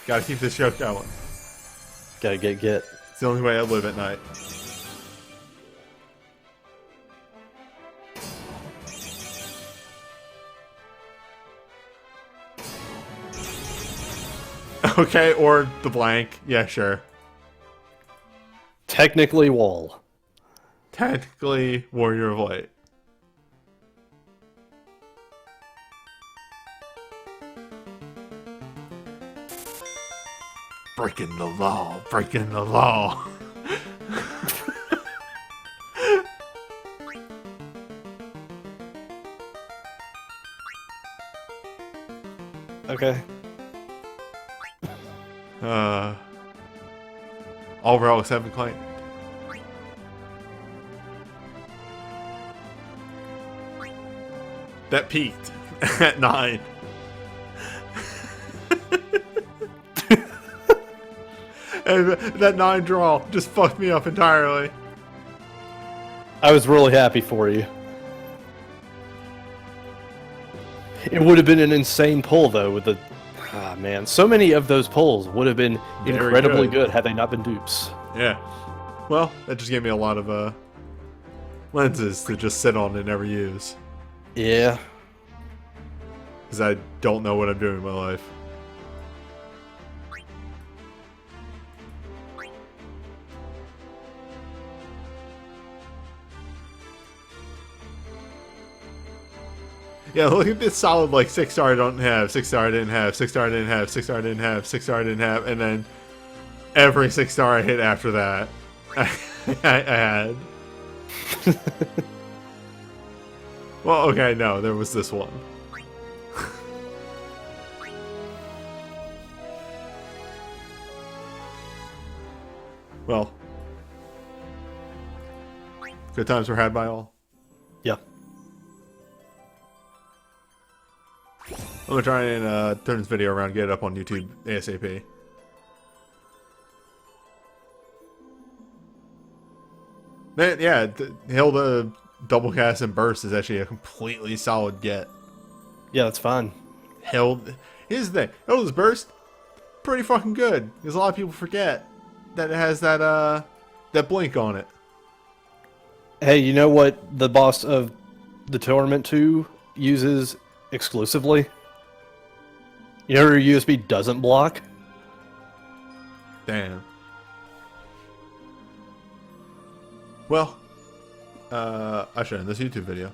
Gotta keep this joke going. Gotta get. It's the only way I live at night. Okay, or the blank. Yeah, sure. Technically wall. Technically, Warrior of Light. Breaking the law, breaking the law. Okay. All relics have been claimed. That peaked at 9. And that 9 draw just fucked me up entirely. I was really happy for you. It would have been an insane pull, though, with the... Ah, man. So many of those pulls would have been Very incredibly good. good had they not been dupes. Yeah. Well, that just gave me a lot of lenses to just sit on and never use. Yeah. Because I don't know what I'm doing in my life. Yeah, look at this solid, like, 6-star I don't have, 6-star I didn't have, 6-star I didn't have, 6-star I didn't have, 6-star I didn't have, and then every 6-star I hit after that, I had. Well, okay, no, there was this one. Well, good times were had by all. Yeah. I'm gonna try and turn this video around, get it up on YouTube ASAP. Man, yeah, Hilda double cast and burst is actually a completely solid get. Yeah, that's fine. Here's the thing. Hilda's burst, pretty fucking good. Because a lot of people forget that it has that blink on it. Hey, you know what the boss of the Tournament 2 uses exclusively? You know her USB doesn't block? Damn. Well, I should end this YouTube video.